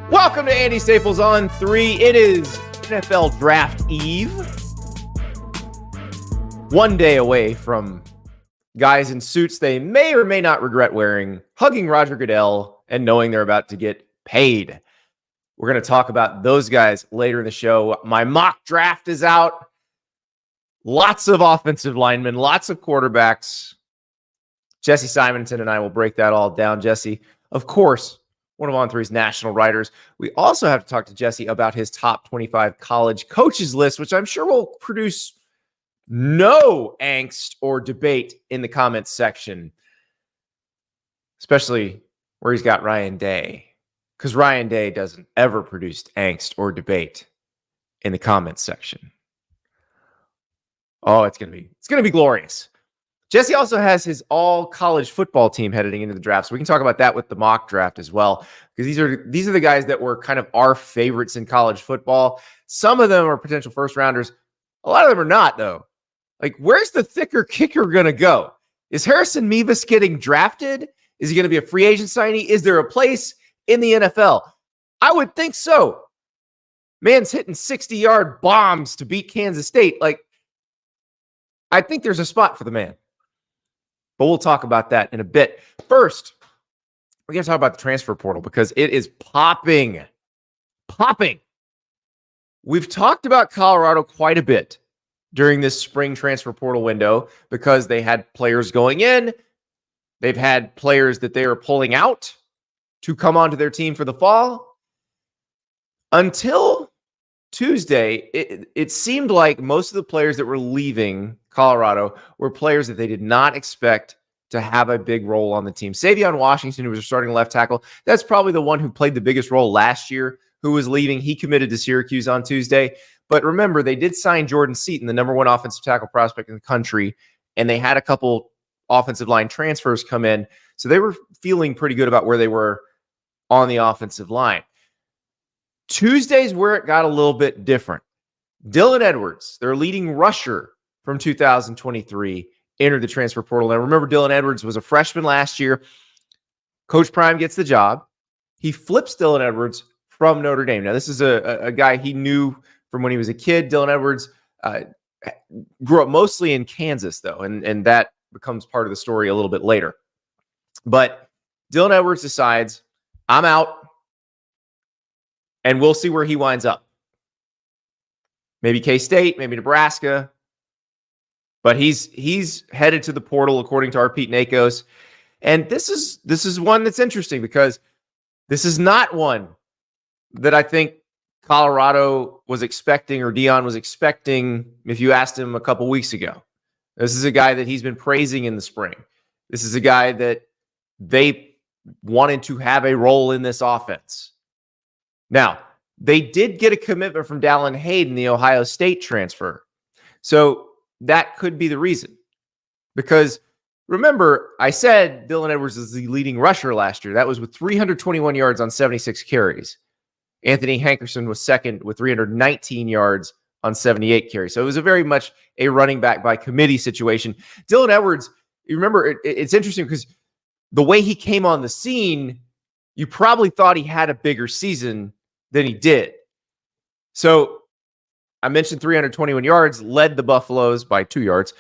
Welcome to Andy Staples on 3. It is NFL Draft Eve. 1 day away from guys in suits they may or may not regret wearing, hugging Roger Goodell, and knowing they're about to get paid. We're going to talk about those guys later in the show. My mock draft is out. Lots of offensive linemen, lots of quarterbacks. Jesse Simonton and I will break that all down. Jesse, of course, one of On3's national writers. We also have to talk to Jesse about his top 25 college coaches list, which I'm sure will produce no angst or debate in the comments section, especially where he's got Ryan Day, because Ryan Day doesn't ever produce angst or debate in the comments section. Oh, it's gonna be glorious. Jesse also has his all college football team heading into the draft, so we can talk about that with the mock draft as well, because these are the guys that were kind of our favorites in college football. Some of them are potential first rounders. A lot of them are not, though. Like, where's the thicker kicker going to go? Is Harrison Mevis getting drafted? Is he going to be a free agent signee? Is there a place in the NFL? I would think so. Man's hitting 60-yard bombs to beat Kansas State. Like, I think there's a spot for the man. But we'll talk about that in a bit. First, we're going to talk about the transfer portal because it is popping. Popping. We've talked about Colorado quite a bit during this spring transfer portal window because they had players going in. They've had players that they are pulling out to come onto their team for the fall. Until Tuesday, it seemed like most of the players that were leaving Colorado were players that they did not expect to have a big role on the team. Savion Washington, who was starting left tackle, that's probably the one who played the biggest role last year, who was leaving. He committed to Syracuse on Tuesday. But remember, they did sign Jordan Seaton, the number one offensive tackle prospect in the country, and they had a couple offensive line transfers come in. So they were feeling pretty good about where they were on the offensive line. Tuesday's where it got a little bit different. Dylan Edwards, their leading rusher from 2023, entered the transfer portal. Now, remember, Dylan Edwards was a freshman last year. Coach Prime gets the job. He flips Dylan Edwards from Notre Dame. Now, this is a guy he knew from when he was a kid. Dylan Edwards grew up mostly in Kansas, though, and that becomes part of the story a little bit later. But Dylan Edwards decides, I'm out, and we'll see where he winds up. Maybe K-State, maybe Nebraska. But he's headed to the portal, according to our Pete Nakos. And this is one that's interesting because this is not one that I think Colorado was expecting or Deion was expecting if you asked him a couple weeks ago. This is a guy that he's been praising in the spring. This is a guy that they wanted to have a role in this offense. Now, they did get a commitment from Dallin Hayden, the Ohio State transfer. So that could be the reason. Because remember, I said Dylan Edwards is the leading rusher last year. That was with 321 yards on 76 carries. Anthony Hankerson was second with 319 yards on 78 carries. So it was a very much a running back by committee situation. Dylan Edwards, you remember, it's interesting because the way he came on the scene, you probably thought he had a bigger season than he did. So I mentioned 321 yards, led the Buffaloes by 2 yards.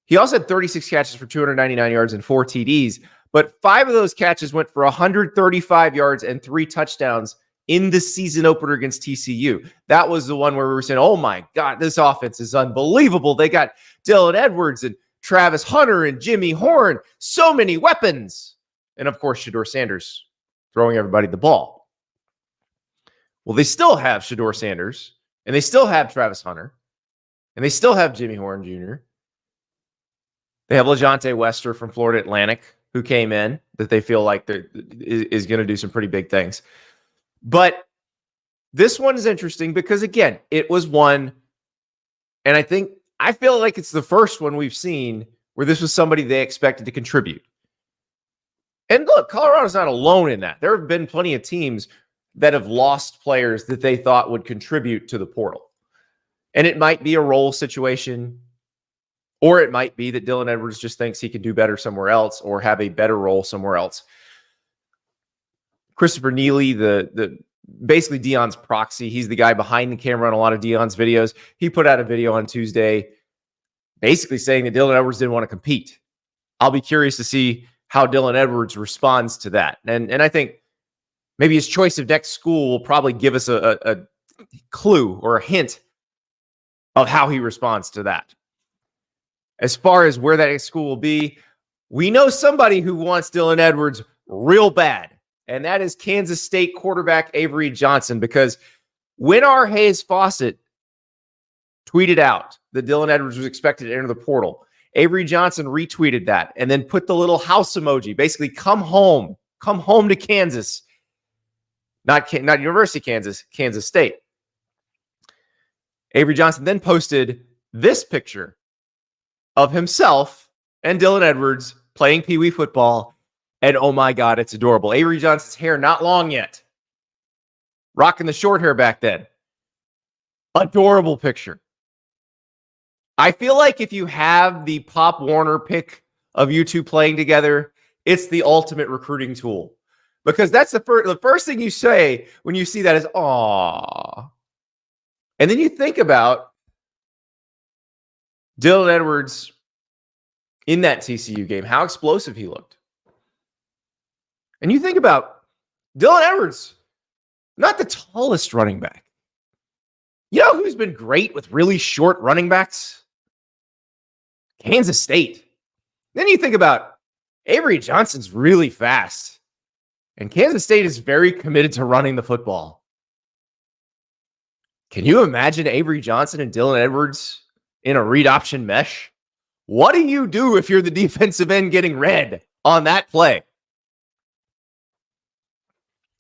He also had 36 catches for 299 yards and 4 TDs, but 5 of those catches went for 135 yards and 3 touchdowns in the season opener against TCU. That was the one where we were saying, oh my God, this offense is unbelievable. They got Dylan Edwards and Travis Hunter and Jimmy Horn. So many weapons. And of course, Shedeur Sanders throwing everybody the ball. Well, they still have Shedeur Sanders, and they still have Travis Hunter, and they still have Jimmy Horn Jr. They have LaJohntay Wester from Florida Atlantic, who came in, that they feel like is going to do some pretty big things. But this one is interesting because, again, it was one, and I feel like it's the first one we've seen where this was somebody they expected to contribute. And look, Colorado's not alone in that. There have been plenty of teams that have lost players that they thought would contribute to the portal. And it might be a role situation, or it might be that Dylan Edwards just thinks he could do better somewhere else or have a better role somewhere else. Christopher Neely, the basically Deion's proxy. He's the guy behind the camera on a lot of Deion's videos. He put out a video on Tuesday basically saying that Dylan Edwards didn't want to compete. I'll be curious to see how Dylan Edwards responds to that. And I think maybe his choice of next school will probably give us a clue or a hint of how he responds to that. As far as where that school will be, we know somebody who wants Dylan Edwards real bad, and that is Kansas State quarterback Avery Johnson, because when our Hayes Fawcett tweeted out that Dylan Edwards was expected to enter the portal, Avery Johnson retweeted that and then put the little house emoji, basically come home to Kansas, not University of Kansas, Kansas State. Avery Johnson then posted this picture of himself and Dylan Edwards playing Pee Wee football. And oh my God, it's adorable. Avery Johnson's hair not long yet. Rocking the short hair back then. Adorable picture. I feel like if you have the Pop Warner pick of you two playing together, it's the ultimate recruiting tool. Because that's the first thing you say when you see that is, "Aw." And then you think about Dylan Edwards in that TCU game, how explosive he looked. And you think about Dylan Edwards, not the tallest running back. You know who's been great with really short running backs? Kansas State. Then you think about Avery Johnson's really fast. And Kansas State is very committed to running the football. Can you imagine Avery Johnson and Dylan Edwards in a read option mesh? What do you do if you're the defensive end getting read on that play?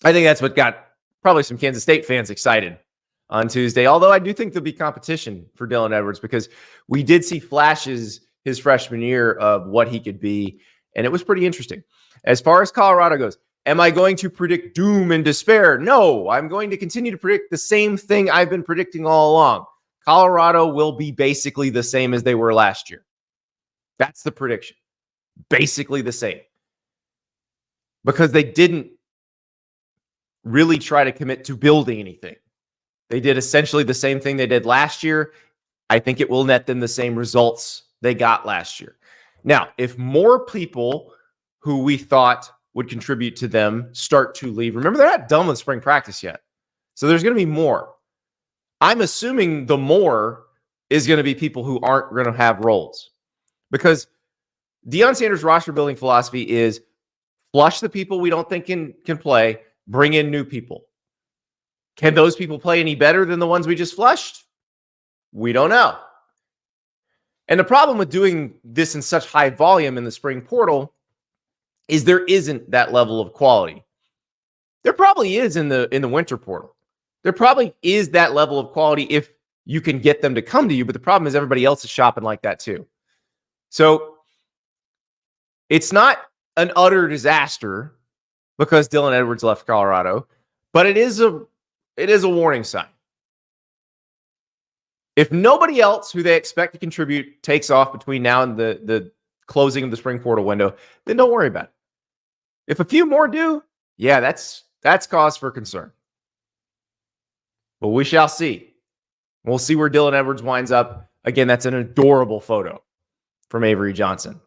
I think that's what got probably some Kansas State fans excited on Tuesday. Although I do think there'll be competition for Dylan Edwards because we did see flashes his freshman year of what he could be, and it was pretty interesting. As far as Colorado goes, am I going to predict doom and despair? No, I'm going to continue to predict the same thing I've been predicting all along. Colorado will be basically the same as they were last year. That's the prediction. Basically the same. Because they didn't really try to commit to building anything. They did essentially the same thing they did last year. I think it will net them the same results they got last year. Now, if more people who we thought would contribute to them start to leave, remember they're not done with spring practice yet. So there's going to be more. I'm assuming the more is going to be people who aren't going to have roles. Because Deion Sanders' roster building philosophy is flush the people we don't think can play, bring in new people. Can those people play any better than the ones we just flushed? We don't know. And the problem with doing this in such high volume in the spring portal is there isn't that level of quality. There probably is in the winter portal. There probably is that level of quality if you can get them to come to you, but the problem is everybody else is shopping like that too. So it's not an utter disaster because Dylan Edwards left Colorado, but it is a warning sign. If nobody else who they expect to contribute takes off between now and the closing of the spring portal window, then don't worry about it. If a few more do, yeah, that's cause for concern. But we shall see. We'll see where Dylan Edwards winds up. Again, that's an adorable photo from Avery Johnson.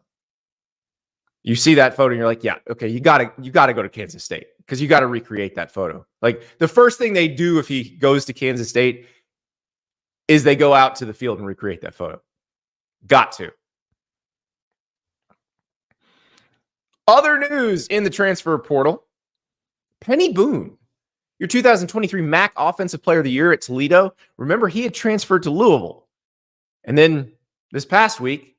You see that photo and you're like, yeah, okay, you gotta go to Kansas State because you got to recreate that photo. Like the first thing they do if he goes to Kansas State is they go out to the field and recreate that photo. Got to. Other news in the transfer portal. Penny Boone, your 2023 MAC Offensive Player of the Year at Toledo. Remember, he had transferred to Louisville. And then this past week,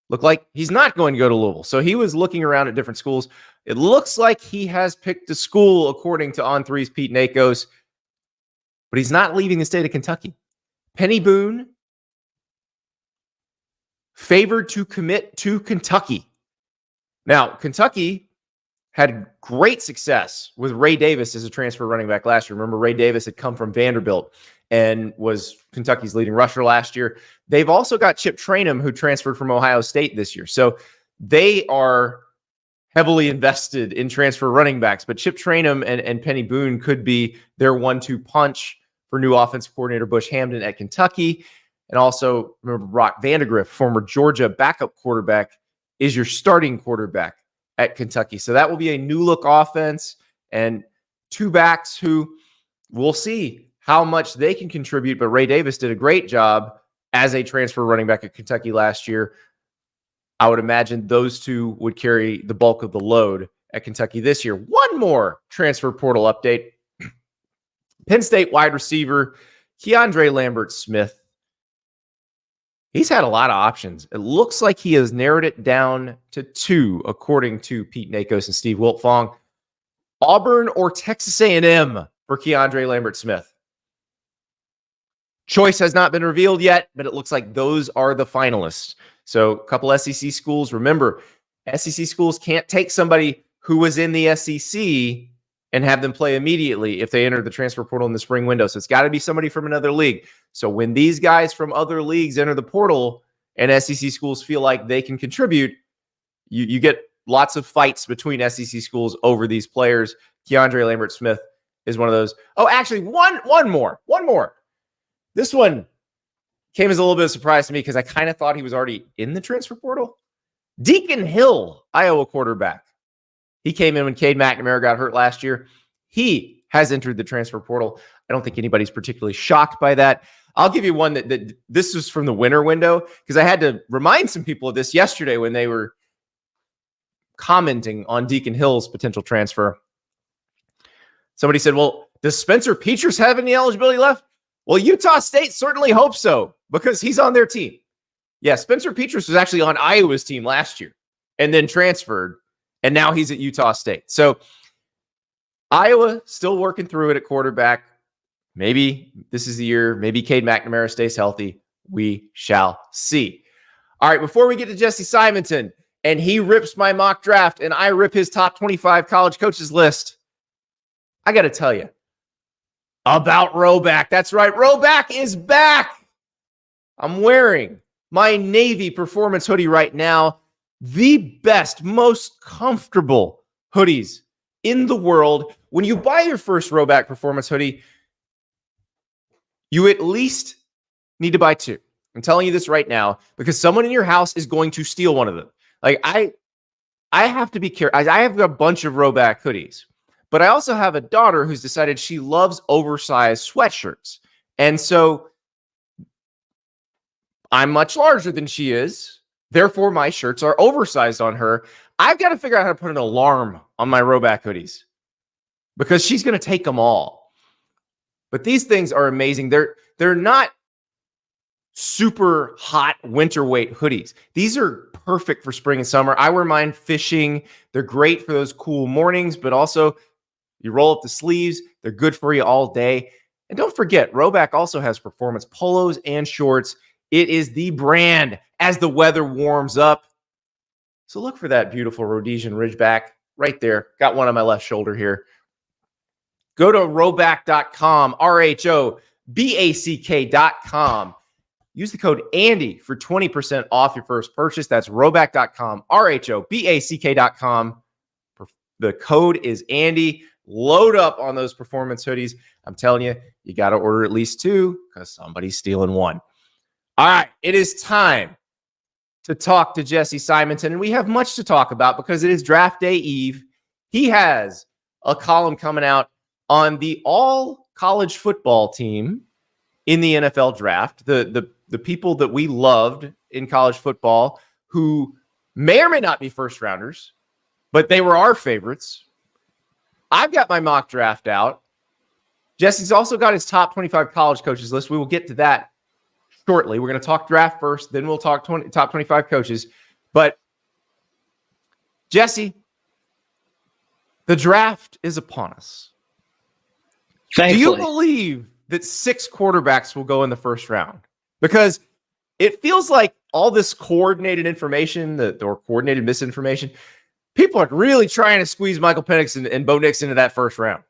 looked like he's not going to go to Louisville. So he was looking around at different schools. It looks like he has picked a school, according to On3's Pete Nakos, but he's not leaving the state of Kentucky. Penny Boone favored to commit to Kentucky. Now, Kentucky had great success with Ray Davis as a transfer running back last year. Remember, Ray Davis had come from Vanderbilt and was Kentucky's leading rusher last year. They've also got Chip Trainum, who transferred from Ohio State this year. So they are heavily invested in transfer running backs, but Chip Trayanum and Penny Boone could be their 1-2 punch for new offensive coordinator Bush Hamdan at Kentucky. And also, remember, Brock Vandegrift, former Georgia backup quarterback, is your starting quarterback at Kentucky. So that will be a new look offense and two backs who we'll see how much they can contribute. But Ray Davis did a great job as a transfer running back at Kentucky last year. I would imagine those two would carry the bulk of the load at Kentucky this year. One more transfer portal update. Penn State wide receiver Keandre Lambert-Smith. He's had a lot of options. It looks like he has narrowed it down to 2, according to Pete Nakos and Steve Wiltfong. Auburn or Texas A&M for Keandre Lambert-Smith. Choice has not been revealed yet, but it looks like those are the finalists. So a couple SEC schools. Remember, SEC schools can't take somebody who was in the SEC and have them play immediately if they enter the transfer portal in the spring window. So it's got to be somebody from another league. So when these guys from other leagues enter the portal and SEC schools feel like they can contribute, you get lots of fights between SEC schools over these players. Keandre Lambert-Smith is one of those. Oh, actually, one more. This one came as a little bit of a surprise to me because I kind of thought he was already in the transfer portal. Deacon Hill, Iowa quarterback. He came in when Cade McNamara got hurt last year. He has entered the transfer portal. I don't think anybody's particularly shocked by that. I'll give you one that this was from the winter window because I had to remind some people of this yesterday when they were commenting on Deacon Hill's potential transfer. Somebody said, well, does Spencer Petras have any eligibility left? Well, Utah State certainly hopes so because he's on their team. Yeah, Spencer Petras was actually on Iowa's team last year and then transferred, and now he's at Utah State. So Iowa still working through it at quarterback. Maybe this is the year. Maybe Cade McNamara stays healthy. We shall see. All right, before we get to Jesse Simonton, and he rips my mock draft, and I rip his top 25 college coaches list, I got to tell you about Rhoback. That's right. Rhoback is back. I'm wearing my Navy performance hoodie right now. The best, most comfortable hoodies in the world. When you buy your first Rhoback performance hoodie, you at least need to buy 2. I'm telling you this right now because someone in your house is going to steal one of them. Like I have to be careful. I have a bunch of Rhoback hoodies. But I also have a daughter who's decided she loves oversized sweatshirts. And so I'm much larger than she is. Therefore, my shirts are oversized on her. I've got to figure out how to put an alarm on my Rhoback hoodies because she's going to take them all. But these things are amazing. They're not super hot winter weight hoodies. These are perfect for spring and summer. I wear mine fishing. They're great for those cool mornings, but also you roll up the sleeves. They're good for you all day. And don't forget, Rhoback also has performance polos and shorts. It is the brand as the weather warms up. So look for that beautiful Rhodesian Ridgeback right there. Got one on my left shoulder here. Go to rhoback.com, RHOBACK.com. Use the code Andy for 20% off your first purchase. That's rhoback.com, RHOBACK.com. The code is Andy. Load up on those performance hoodies. I'm telling you, you got to order at least 2 because somebody's stealing one. All right, it is time to talk to Jesse Simonton, and we have much to talk about because it is draft day eve. He has a column coming out on the all college football team in the NFL draft, the people that we loved in college football who may or may not be first rounders, but they were our favorites. I've got my mock draft out. Jesse's also got his top 25 college coaches list. We will get to that shortly. We're going to talk draft first, then we'll talk top 25 coaches. But Jesse, the draft is upon us. Thankfully. Do you believe that 6 quarterbacks will go in the first round? Because it feels like all this coordinated information or coordinated misinformation, people are really trying to squeeze Michael Penix and Bo Nix into that first round.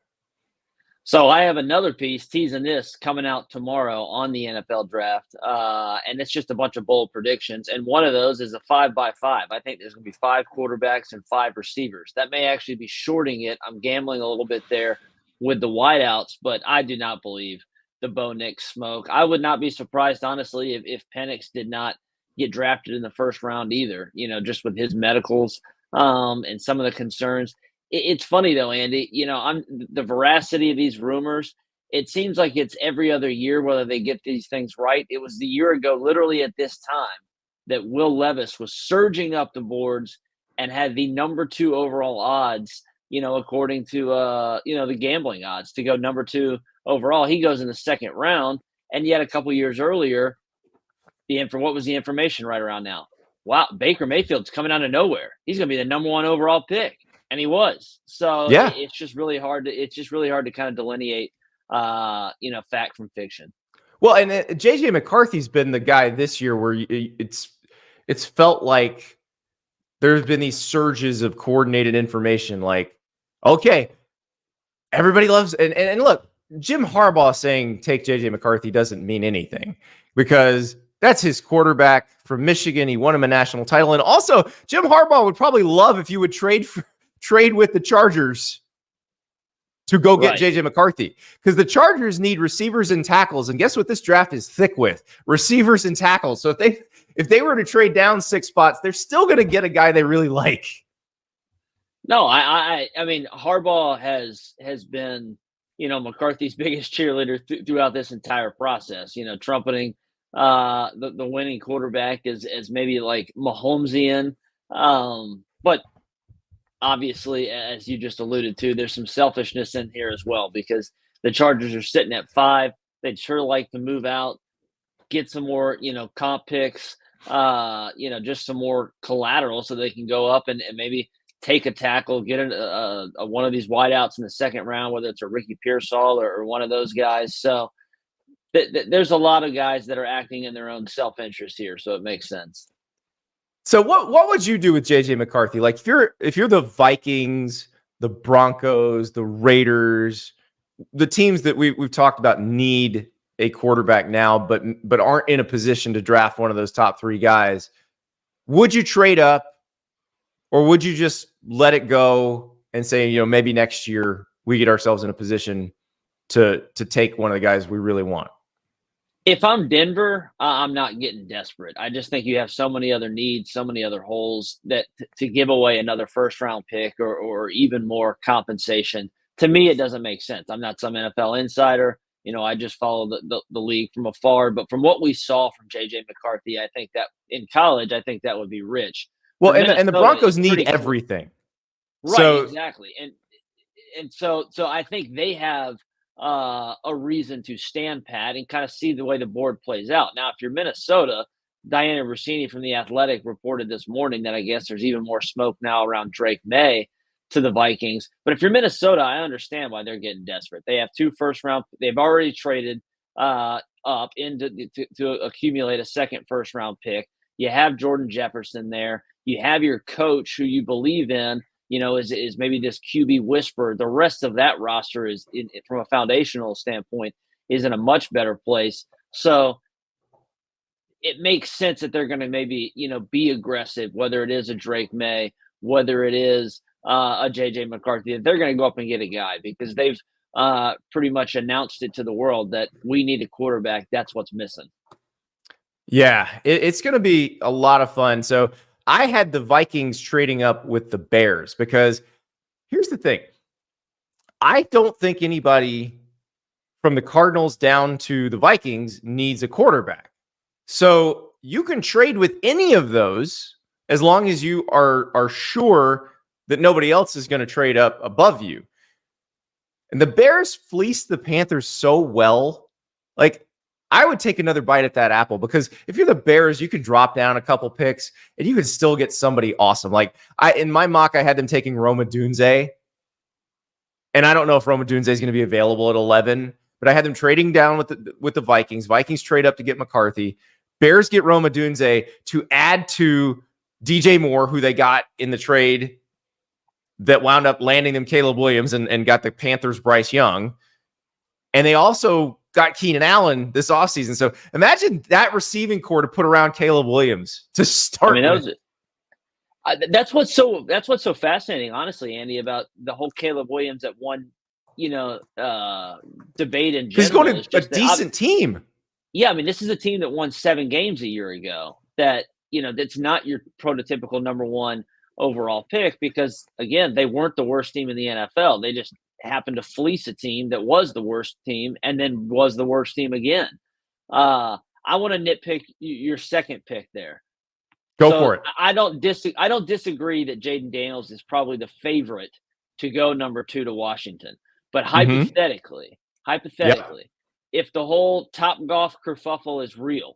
So I have another piece teasing this coming out tomorrow on the NFL draft, and it's just a bunch of bold predictions. And one of those is a 5x5. I think there's going to be 5 quarterbacks and 5 receivers. That may actually be shorting it. I'm gambling a little bit there with the wideouts, but I do not believe the Bo Nix smoke. I would not be surprised, honestly, if Penix did not get drafted in the first round either. Just with his medicals and some of the concerns. It's funny though, Andy. I'm the veracity of these rumors. It seems like it's every other year whether they get these things right. It was the year ago, literally at this time, that Will Levis was surging up the boards and had the number 2 overall odds. According to the gambling odds to go number 2 overall. He goes in the second round, and yet a couple years earlier, what was the information right around now? Wow, Baker Mayfield's coming out of nowhere. He's going to be the number 1 overall pick. And he was. So Yeah. it's just really hard to kind of delineate fact from fiction. Well, and JJ McCarthy's been the guy this year where it's felt like there's been these surges of coordinated information. Like, okay, everybody loves and look, Jim Harbaugh saying take JJ McCarthy doesn't mean anything because that's his quarterback from Michigan. He won him a national title, and also Jim Harbaugh would probably love if you would trade with the Chargers to go get JJ McCarthy, because the Chargers need receivers and tackles. And guess what this draft is thick with? Receivers and tackles. So if they were to trade down 6 spots, they're still going to get a guy they really like. No, I mean, Harbaugh has been, McCarthy's biggest cheerleader throughout this entire process, trumpeting the winning quarterback as maybe like Mahomesian. But obviously, as you just alluded to, there's some selfishness in here as well because the Chargers are sitting at 5. They'd sure like to move out, get some more, comp picks, just some more collateral so they can go up and maybe take a tackle, get a one of these wideouts in the second round, whether it's a Ricky Pearsall or one of those guys. So there's a lot of guys that are acting in their own self-interest here, so it makes sense. So what would you do with JJ McCarthy? Like if you're the Vikings, the Broncos, the Raiders, the teams that we've talked about need a quarterback now, but aren't in a position to draft one of those top 3 guys, would you trade up, or would you just let it go and say, maybe next year we get ourselves in a position to take one of the guys we really want? If I'm Denver, I'm not getting desperate. I just think you have so many other needs, so many other holes that to give away another first-round pick or even more compensation, to me, it doesn't make sense. I'm not some NFL insider. I just follow the league from afar. But from what we saw from J.J. McCarthy, I think that in college, I think that would be rich. Well, and the Broncos need everything. Right, so, exactly. And so I think they have a reason to stand pat and kind of see the way the board plays out. Now, if you're Minnesota, Diana Rossini from The Athletic reported this morning that I guess there's even more smoke now around Drake May to the Vikings. But if you're Minnesota, I understand why they're getting desperate. They have 2 first-round. They've already traded up to accumulate a second first-round pick. You have Jordan Jefferson there. You have your coach who you believe in, is maybe this QB whisperer. The rest of that roster is, from a foundational standpoint, is in a much better place. So it makes sense that they're going to maybe, be aggressive, whether it is a Drake May, whether it is a JJ McCarthy. They're going to go up and get a guy because they've pretty much announced it to the world that we need a quarterback. That's what's missing. Yeah, it's going to be a lot of fun. So I had the Vikings trading up with the Bears because here's the thing. I don't think anybody from the Cardinals down to the Vikings needs a quarterback. So you can trade with any of those as long as you are sure that nobody else is going to trade up above you. And the Bears fleeced the Panthers so well. Like, I would take another bite at that apple because if you're the Bears, you can drop down a couple picks and you can still get somebody awesome. Like in my mock, I had them taking Rome Odunze, and I don't know if Rome Odunze is going to be available at 11, but I had them trading down with the Vikings. Vikings trade up to get McCarthy. Bears get Rome Odunze to add to DJ Moore, who they got in the trade that wound up landing them Caleb Williams and got the Panthers Bryce Young. And they also got Keenan Allen this offseason. So imagine that receiving core to put around Caleb Williams to start with. That's what's so fascinating, honestly, Andy, about the whole Caleb Williams at one, debate in general. He's going to a decent team. Yeah, I mean, this is a team that won 7 games a year ago. That's not your prototypical number 1 overall pick because, again, they weren't the worst team in the NFL. They just happened to fleece a team that was the worst team and then was the worst team again. I want to nitpick your second pick there. Go for it. I don't disagree that Jaden Daniels is probably the favorite to go number 2 to Washington. But hypothetically, if the whole Top Golf kerfuffle is real,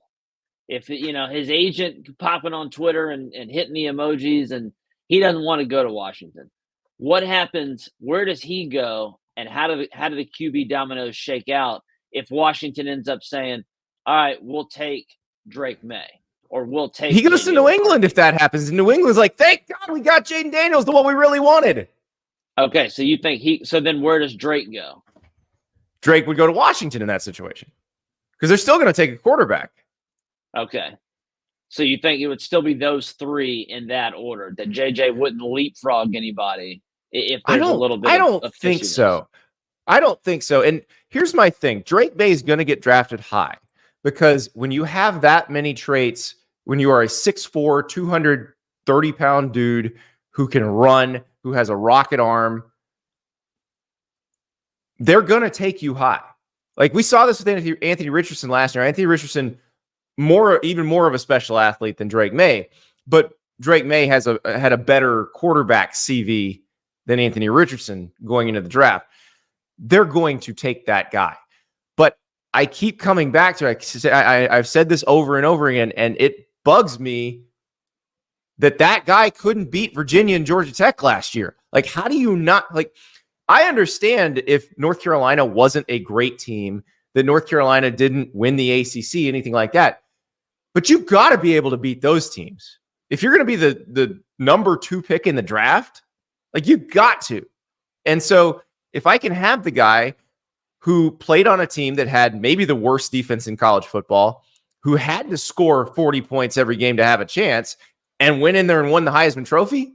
if his agent popping on Twitter and hitting the emojis and he doesn't want to go to Washington, what happens? Where does he go? And how do the QB dominoes shake out if Washington ends up saying, all right, we'll take Drake May? Or we'll take. He goes to New England if that happens. And New England's like, thank God we got Jaden Daniels, the one we really wanted. Okay, so you think so then where does Drake go? Drake would go to Washington in that situation because they're still going to take a quarterback. Okay. So you think it would still be those 3 in that order, that JJ wouldn't leapfrog anybody if there's a little bit I don't think so. I don't think so. And here's my thing. Drake May is going to get drafted high. Because when you have that many traits, when you are a 6'4", 230-pound dude who can run, who has a rocket arm, they're going to take you high. Like we saw this with Anthony Richardson last year. Anthony Richardson, even more of a special athlete than Drake May, but Drake May had a better quarterback CV than Anthony Richardson going into the draft. They're going to take that guy. But I keep coming back to it. I've said this over and over again, and it bugs me that guy couldn't beat Virginia and Georgia Tech last year. Like, how do you not like? I understand if North Carolina wasn't a great team, that North Carolina didn't win the ACC, anything like that. But you got to be able to beat those teams. If you're going to be the number 2 pick in the draft, like you got to. And so if I can have the guy who played on a team that had maybe the worst defense in college football, who had to score 40 points every game to have a chance, and went in there and won the Heisman Trophy,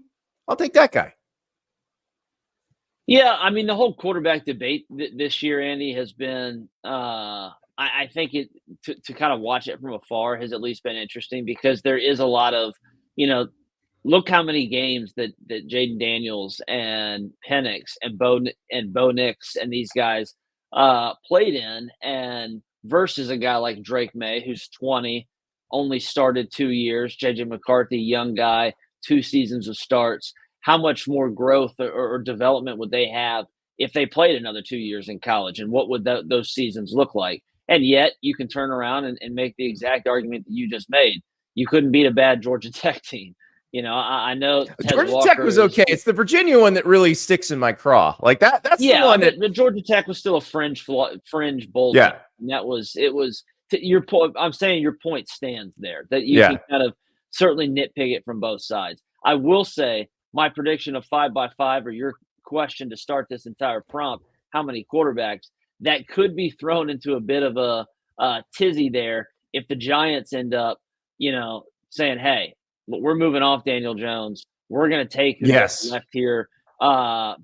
I'll take that guy. Yeah, I mean, the whole quarterback debate this year, Andy, has been I think to kind of watch it from afar has at least been interesting because there is a lot of, look how many games that Jaden Daniels and Penix and Bo Nix and these guys played in, and versus a guy like Drake May, who's 20, only started 2 years, JJ McCarthy, young guy, 2 seasons of starts. How much more growth or development would they have if they played another 2 years in college? And what would those seasons look like? And yet you can turn around and make the exact argument that you just made. You couldn't beat a bad Georgia Tech team. I know Georgia Tech was okay. It's the Virginia one that really sticks in my craw. Like that's the one that the Georgia Tech was still a fringe bowl. Yeah, and it was to your point. I'm saying your point stands there that you can kind of certainly nitpick it from both sides. I will say my prediction of 5x5, or your question to start this entire prompt, how many quarterbacks, that could be thrown into a bit of a tizzy there if the Giants end up, saying, hey, we're moving off Daniel Jones. We're going to take who's left here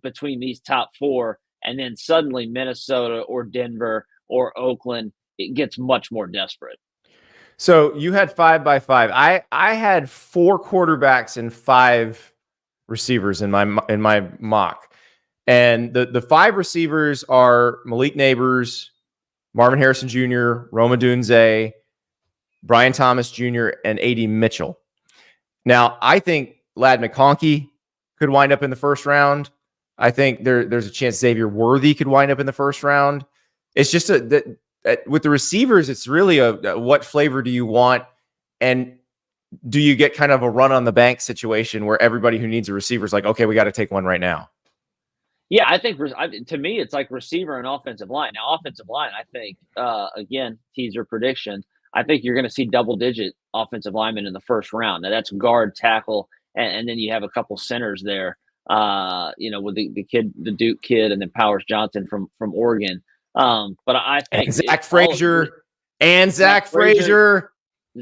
between these top 4. And then suddenly Minnesota or Denver or Oakland, it gets much more desperate. So you had 5x5. I had 4 quarterbacks and 5 receivers in my mock. And the 5 receivers are Malik Neighbors, Marvin Harrison Jr., Rome Odunze, Brian Thomas Jr., and A.D. Mitchell. Now, I think Ladd McConkey could wind up in the first round. I think there's a chance Xavier Worthy could wind up in the first round. It's just with the receivers, it's really a what flavor do you want? And do you get kind of a run on the bank situation where everybody who needs a receiver is like, okay, we got to take one right now? Yeah, I think to me, it's like receiver and offensive line. Now, offensive line, I think, again, teaser prediction, I think you're going to see double-digit offensive linemen in the first round. Now, that's guard, tackle, and then you have a couple centers there, with the Duke kid, and then Powers Johnson from Oregon. But I think and Zach Frazier and Zach Frazier.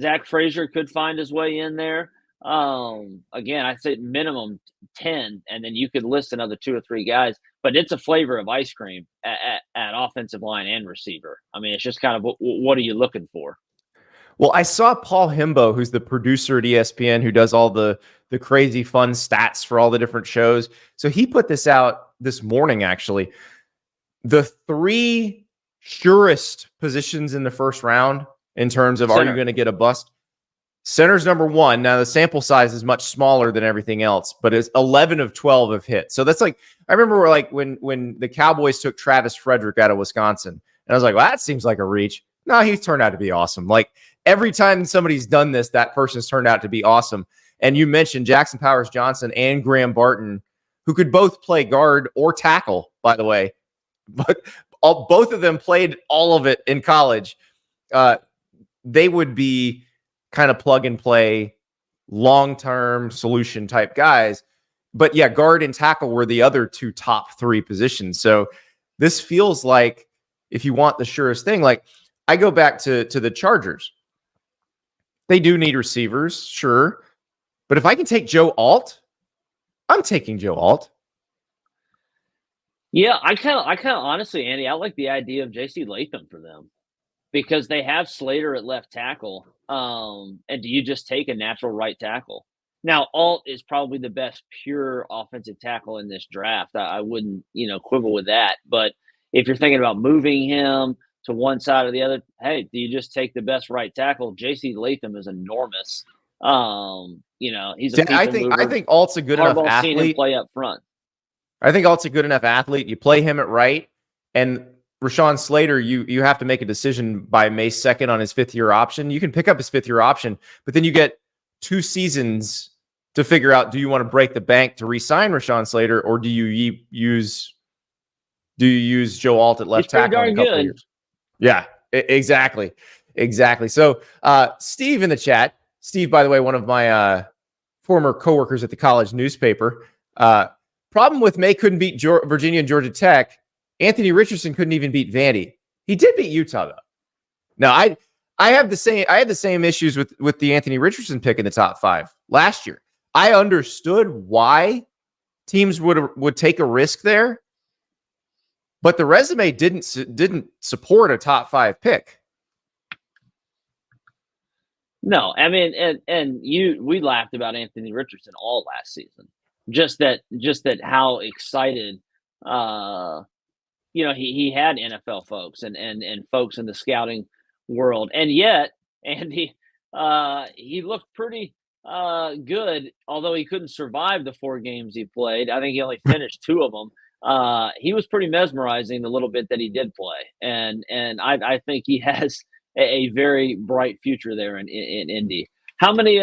Zach Frazier could find his way in there. Again, I say minimum 10, and then you could list another 2 or 3 guys. But it's a flavor of ice cream at offensive line and receiver. I mean, it's just kind of what are you looking for? Well, I saw Paul Himbo, who's the producer at ESPN, who does all the crazy fun stats for all the different shows. So he put this out this morning, actually. The 3 surest positions in the first round in terms of, are you going to get a bust? Center's number 1. Now, the sample size is much smaller than everything else, but it's 11 of 12 have hit. So that's like, I remember like when the Cowboys took Travis Frederick out of Wisconsin, and I was like, well, that seems like a reach. No, he's turned out to be awesome. Like, every time somebody's done this, that person's turned out to be awesome. And you mentioned Jackson Powers Johnson and Graham Barton, who could both play guard or tackle, by the way. But both of them played all of it in college. They would be kind of plug and play, long-term solution type guys. But yeah, guard and tackle were the other 2 top 3 positions. So this feels like, if you want the surest thing, like I go back to the Chargers. They do need receivers, sure. But if I can take Joe Alt, I'm taking Joe Alt. Yeah, I kind of honestly, Andy, I like the idea of J.C. Latham for them because they have Slater at left tackle. And do you just take a natural right tackle? Now, Alt is probably the best pure offensive tackle in this draft. I wouldn't, quibble with that. But if you're thinking about moving him to one side or the other, hey, do you just take the best right tackle? J.C. Latham is enormous. He's a I think Alt's a good enough athlete. Seen him play up front. I think Alt's a good enough athlete. You play him at right, and Rashawn Slater, you have to make a decision by May 2nd on his 5th-year option. You can pick up his 5th-year option, but then you get 2 seasons to figure out, do you want to break the bank to re-sign Rashawn Slater, or do you use Joe Alt at left tackle in a couple of years? Yeah, exactly. So Steve in the chat, Steve, by the way, one of my former coworkers at the college newspaper, problem with May couldn't beat Virginia and Georgia Tech. Anthony Richardson couldn't even beat Vandy. He did beat Utah, though. Now, I had the same issues with the Anthony Richardson pick in the top 5 last year. I understood why teams would take a risk there, but the resume didn't support a top 5 pick. No, I mean, we laughed about Anthony Richardson all last season. Just that how excited, he had NFL folks and folks in the scouting world, and yet Andy, he looked pretty good, although he couldn't survive the 4 games he played. I think he only finished 2 of them. He was pretty mesmerizing the little bit that he did play, and I think he has a very bright future there in Indy. How many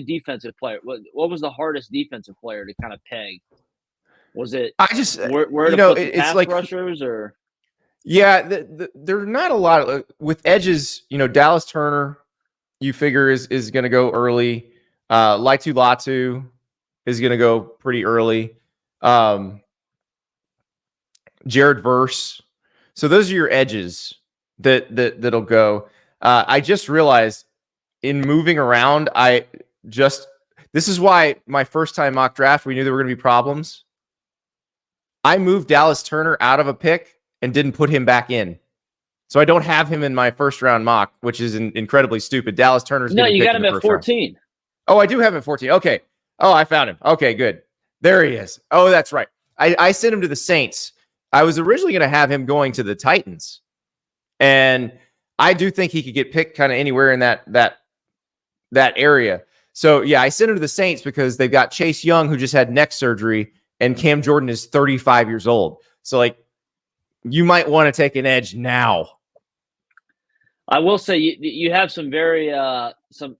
defensive players? What was the hardest defensive player to kind of peg? Was it where to put the pass rushers or? Yeah, there are not a lot of with edges. Dallas Turner, you figure is going to go early. Latu is going to go pretty early. Jared Verse. So those are your edges that'll go. I just realized in moving around, this is why my first time mock draft, we knew there were going to be problems. I moved Dallas Turner out of a pick and didn't put him back in. So I don't have him in my first round mock, which is incredibly stupid. Dallas Turner's no, you got him at 14. Round. Oh, I do have him at 14. Okay. Oh, I found him. Okay, good. There he is. Oh, that's right. I sent him to the Saints. I was originally going to have him going to the Titans. And I do think he could get picked kind of anywhere in that area. So, yeah, I sent him to the Saints because they've got Chase Young, who just had neck surgery, and Cam Jordan is 35 years old. So, you might want to take an edge now. I will say you have some very some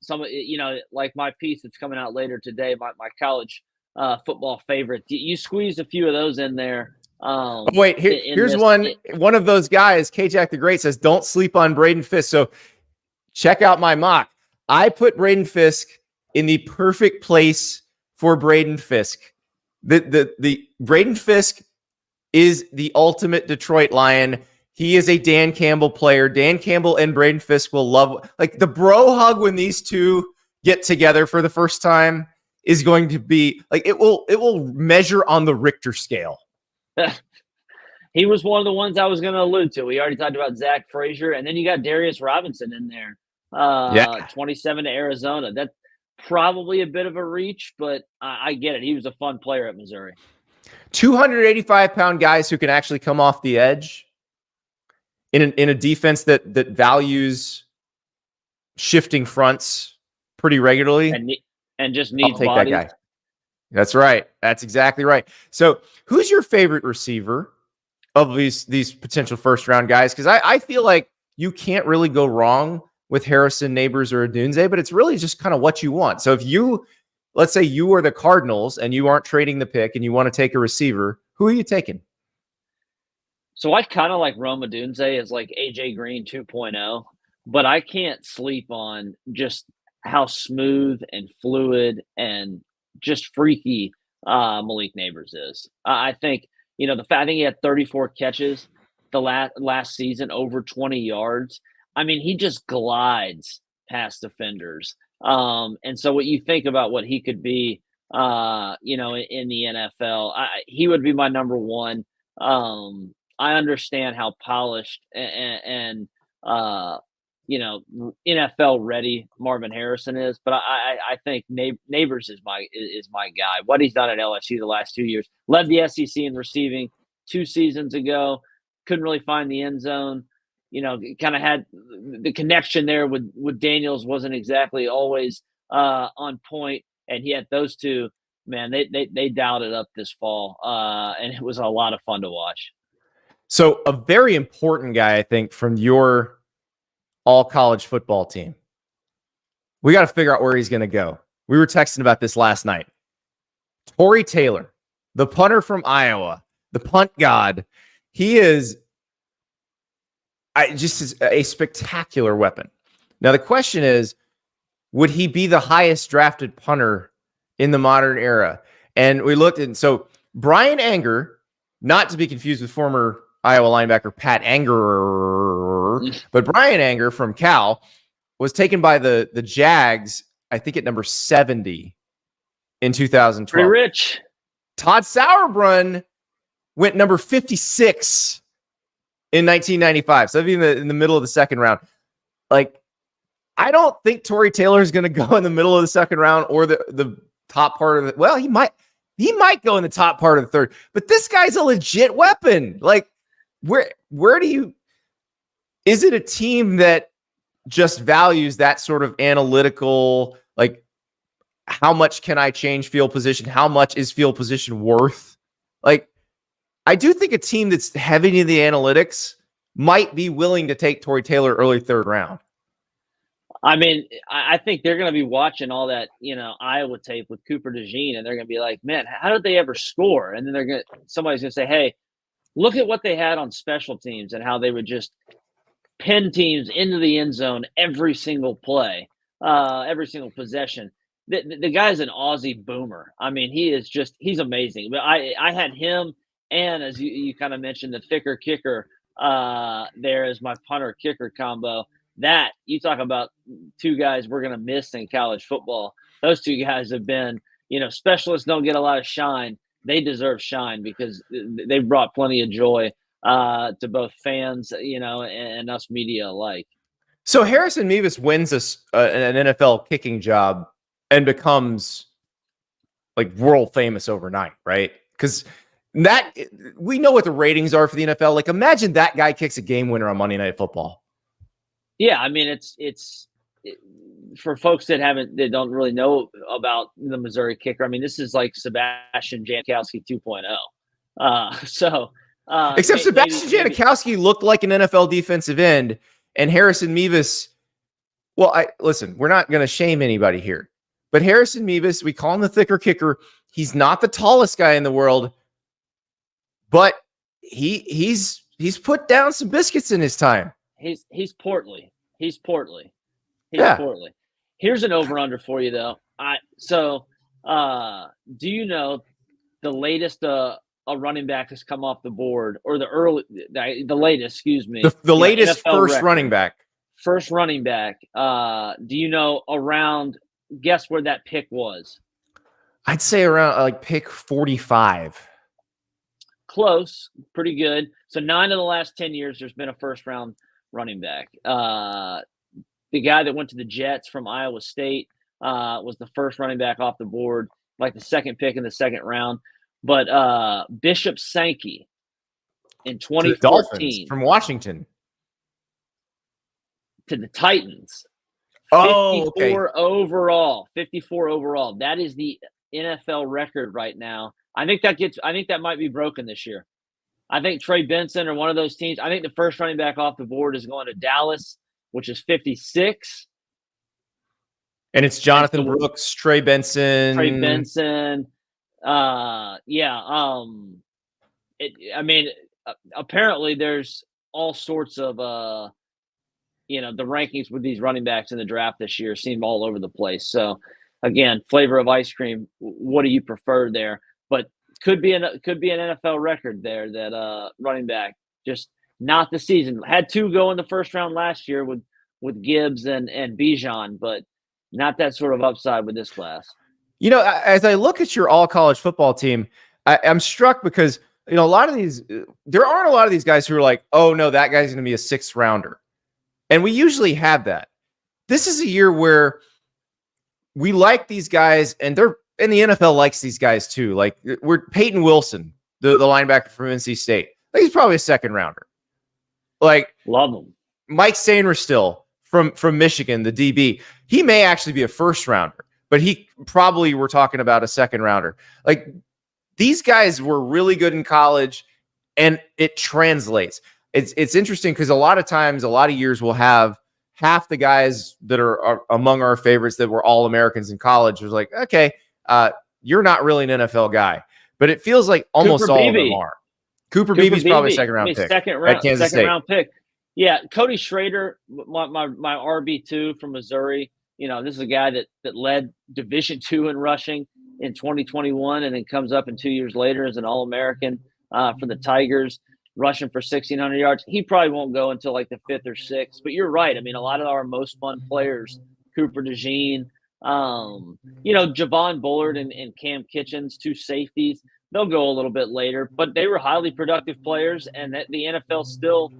like my piece that's coming out later today, my college football favorite. You squeezed a few of those in there. Wait, here's one of those guys. K-Jack the Great says, "Don't sleep on Braden Fisk." So check out my mock. I put Braden Fisk in the perfect place for Braden Fisk. The Braden Fisk is the ultimate Detroit Lion. He is a Dan Campbell player. Dan Campbell and Braden Fisk will love, like, the bro hug when these two get together for the first time is going to be like, it will measure on the Richter scale. He was one of the ones I was going to allude to. We already talked about Zach Frazier, and then you got Darius Robinson in there. 27 to Arizona. That's probably a bit of a reach, but I get it. He was a fun player at Missouri. 285-pound guys who can actually come off the edge in a defense that values shifting fronts pretty regularly. And just needs I'll take bodies. that guy. That's right. That's exactly right. So who's your favorite receiver of these potential first-round guys? Because I feel like you can't really go wrong with Harrison, Neighbors, or Odunze, but it's really just kind of what you want. So if let's say you are the Cardinals and you aren't trading the pick and you want to take a receiver, who are you taking? So I kind of like Rome Odunze as like AJ Green 2.0, but I can't sleep on just how smooth and fluid and just freaky Malik Neighbors is. I think, I think he had 34 catches the last season, over 20 yards. I mean, he just glides past defenders. And so what you think about what he could be, in the NFL, he would be my number one. I understand how polished and NFL ready Marvin Harrison is, but I think Neighbors is my guy. What he's done at LSU the last 2 years, led the SEC in receiving 2 seasons ago, couldn't really find the end zone. Kind of had the connection there with Daniels wasn't exactly always on point, and he had those two. Man, they dialed it up this fall, and it was a lot of fun to watch. So a very important guy, I think, from your all-college football team. We got to figure out where he's going to go. We were texting about this last night. Tory Taylor, the punter from Iowa, the punt god. He is just a spectacular weapon. Now, the question is, would he be the highest drafted punter in the modern era? And we looked, and so Brian Anger, not to be confused with former Iowa linebacker Pat Anger, but Brian Anger from Cal was taken by the Jags, I think at number 70 in 2012. Pretty rich. Todd Sauerbrunn went number 56 in 1995. So in the middle of the second round. Like, I don't think Tory Taylor is going to go in the middle of the second round or the top part of the. Well, he might go in the top part of the third, but this guy's a legit weapon. Like, where do you? Is it a team that just values that sort of analytical, like, how much can I change field position? How much is field position worth? Like, I do think a team that's heavy in the analytics might be willing to take Tory Taylor early third round. I mean, I think they're going to be watching all that, Iowa tape with Cooper DeJean, and they're going to be like, man, how did they ever score? And then somebody's going to say, hey, look at what they had on special teams and how they would just pin teams into the end zone every single play, every single possession. The guy's an Aussie boomer. I mean, he's amazing. But I had him, and as you kind of mentioned, the thicker kicker there is my punter kicker combo. That, you talk about two guys we're going to miss in college football. Those two guys have been, specialists don't get a lot of shine. They deserve shine because they've brought plenty of joy to both fans, and us media alike. So Harrison Mevis wins an NFL kicking job and becomes like world famous overnight, right? Because we know what the ratings are for the NFL. Like, imagine that guy kicks a game winner on Monday Night Football. Yeah, I mean, it's for folks that don't really know about the Missouri kicker. I mean, this is like Sebastian Janikowski 2.0. Except Sebastian Janikowski looked like an NFL defensive end, and Harrison Mevis. Well, listen, we're not going to shame anybody here, but Harrison Mevis, we call him the thicker kicker. He's not the tallest guy in the world, but he's put down some biscuits in his time. He's portly. He's portly. Here's an over-under for you, though. Do you know the latest a running back has come off the board, or the latest, excuse me, The latest NFL first record, running back. First running back. Do you know guess where that pick was? I'd say around like pick 45. Close, pretty good. So 9 of the last 10 years, there's been a first round running back. The guy that went to the Jets from Iowa State was the first running back off the board, like the second pick in the second round. But Bishop Sankey in To the 2014 Dolphins from Washington. to the Titans. Oh, okay. 54 overall. That is the NFL record right now. I think that might be broken this year. I think Trey Benson or one of those teams. I think the first running back off the board is going to Dallas, which is 56. And it's Jonathan Brooks, Trey Benson. Apparently there's all sorts of the rankings with these running backs in the draft this year seem all over the place. So again, flavor of ice cream. What do you prefer there? But could be an NFL record there that running back, just not the season. Had 2 go in the first round last year with Gibbs and Bijan, but not that sort of upside with this class. As I look at your all college football team, I'm struck because there aren't a lot of these guys who are like, oh no, that guy's going to be a 6th rounder. And we usually have that. This is a year where we like these guys, and the NFL likes these guys too. Like we're Peyton Wilson, the linebacker from NC State. Like he's probably a 2nd rounder. Like love him. Mike Sainristil from Michigan, the DB. He may actually be a 1st rounder, but we're talking about a 2nd rounder. Like these guys were really good in college, and it translates. It's interesting because a lot of times, a lot of years, we'll have half the guys that are among our favorites that were All-Americans in college was like, okay, you're not really an NFL guy. But it feels like almost all of them are. Cooper Beebe's probably a 2nd round pick. Second round pick. Yeah, Cody Schrader, my RB2 from Missouri. This is a guy that led Division II in rushing in 2021, and then comes up in 2 years later as an All-American for the Tigers, rushing for 1,600 yards. He probably won't go until like the 5th or 6th. But you're right. I mean, a lot of our most fun players, Cooper DeJean, Javon Bullard and Cam Kitchens, 2 safeties, they'll go a little bit later. But they were highly productive players, and the NFL still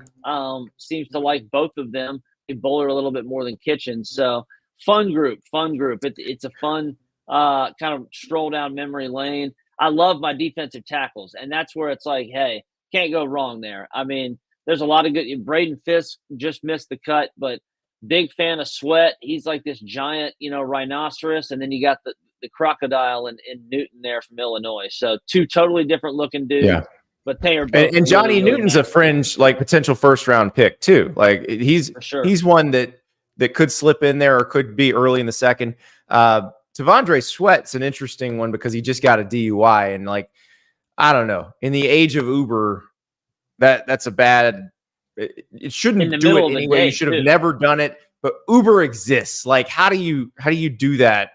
seems to like both of them. Bullard a little bit more than Kitchens. So fun group. It's a fun kind of stroll down memory lane. I love my defensive tackles, and that's where it's like, hey, can't go wrong there. I mean, there's a lot of good. Braden Fisk just missed the cut, but big fan of Sweat. He's like this giant, rhinoceros, and then you got the crocodile in Newton there from Illinois. So 2 totally different looking dudes. Yeah. But they are both and Johnny really Newton's a fringe, like potential 1st round pick too. Like he's one that could slip in there or could be early in the second. T'Vondre Sweat's an interesting one because he just got a DUI, and like, I don't know, in the age of Uber, that's a bad, it shouldn't do it anyway. You should have never done it, but Uber exists. Like, how do you do that?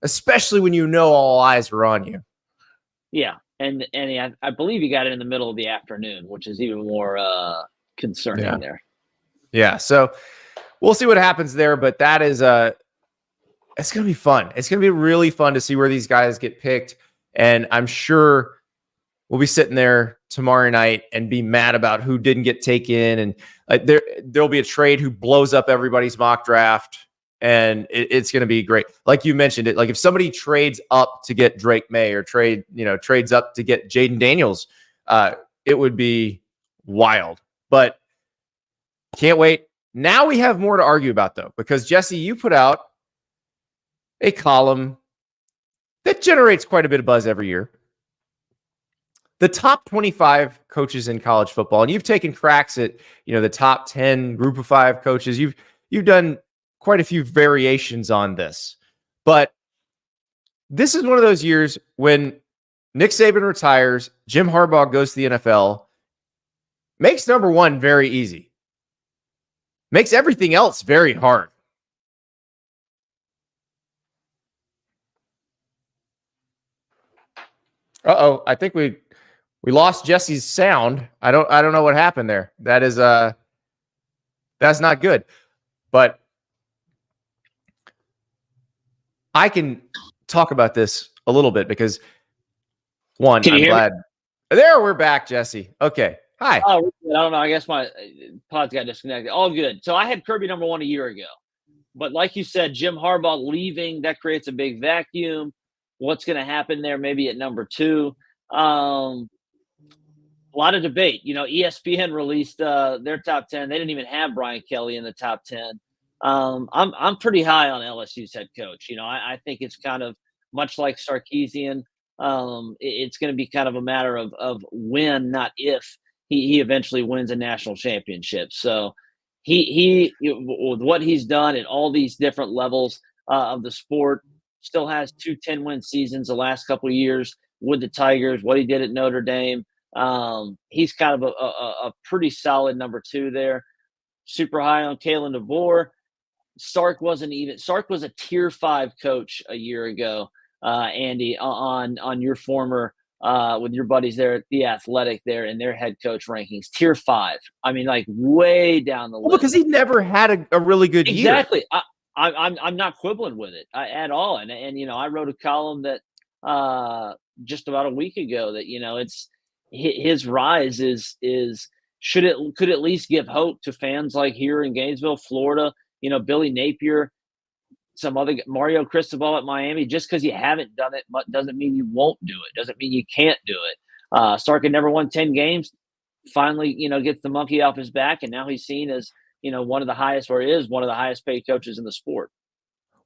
Especially when all eyes are on you. Yeah. And I believe he got it in the middle of the afternoon, which is even more concerning there. Yeah. So we'll see what happens there, but that is it's going to be fun. It's going to be really fun to see where these guys get picked. And I'm sure we'll be sitting there tomorrow night and be mad about who didn't get taken. And there'll be a trade who blows up everybody's mock draft. And it's going to be great. Like you mentioned it, like if somebody trades up to get Drake May or trades up to get Jaden Daniels, it would be wild. But can't wait. Now we have more to argue about, though, because Jesse, you put out a column that generates quite a bit of buzz every year. The top 25 coaches in college football, and you've taken cracks at the top 10 group of 5 coaches. You've done quite a few variations on this, but this is one of those years when Nick Saban retires, Jim Harbaugh goes to the NFL, makes number 1 very easy, makes everything else very hard. I think we We lost Jesse's sound. I don't know what happened there. That is that's not good. But I can talk about this a little bit because one, Can you I'm hear me? glad. There, we're back, Jesse. Okay. Hi. Oh, I don't know. I guess my pods got disconnected. All good. So I had Kirby number 1 a year ago. But like you said, Jim Harbaugh leaving, that creates a big vacuum. What's going to happen there maybe at number 2? A lot of debate. ESPN released their top 10. They didn't even have Brian Kelly in the top 10. I'm pretty high on LSU's head coach. I think it's kind of much like Sarkisian. It's going to be kind of a matter of when, not if, he eventually wins a national championship. So he with what he's done at all these different levels of the sport, still has 2 10-win seasons the last couple of years with the Tigers. What he did at Notre Dame. He's kind of a pretty solid number 2 there. Super high on Kalen DeBoer. Sark was a tier 5 coach a year ago, Andy, on your former with your buddies there at The Athletic there in their head coach rankings. Tier 5. I mean, like way down the list. Well, because he never had a really good year. Exactly. I'm not quibbling with it at all. And I wrote a column that just about a week ago that it's his rise could at least give hope to fans like here in Gainesville, Florida. Billy Napier, some other Mario Cristobal at Miami. Just because you haven't done it doesn't mean you won't do it. Doesn't mean you can't do it. Stark had never won 10 games. Finally, gets the monkey off his back, and now he's seen as one of the highest, or is one of the highest paid coaches in the sport.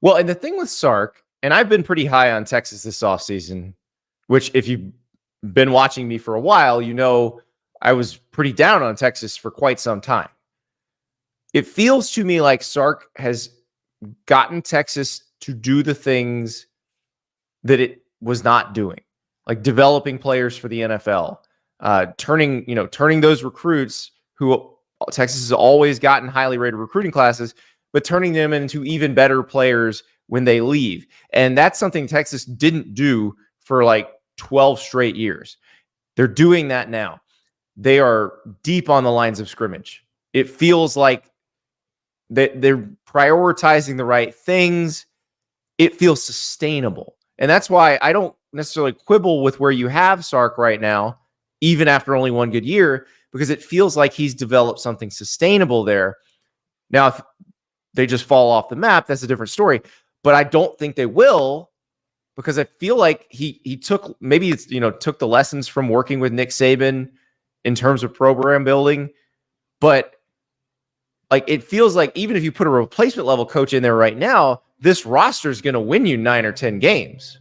Well, and the thing with Sark, and I've been pretty high on Texas this offseason, which if you've been watching me for a while, I was pretty down on Texas for quite some time. It feels to me like Sark has gotten Texas to do the things that it was not doing, like developing players for the NFL, turning those recruits who Texas has always gotten highly rated recruiting classes, but turning them into even better players when they leave. And that's something Texas didn't do for like 12 straight years. They're doing that now. They are deep on the lines of scrimmage. It feels like they're prioritizing the right things. It feels sustainable. And that's why I don't necessarily quibble with where you have Sark right now, even after only one good year, because it feels like he's developed something sustainable there. Now, if they just fall off the map, that's a different story. But I don't think they will, because I feel like he took took the lessons from working with Nick Saban in terms of program building. But like it feels like even if you put a replacement level coach in there right now, this roster is going to win you 9 or 10 games.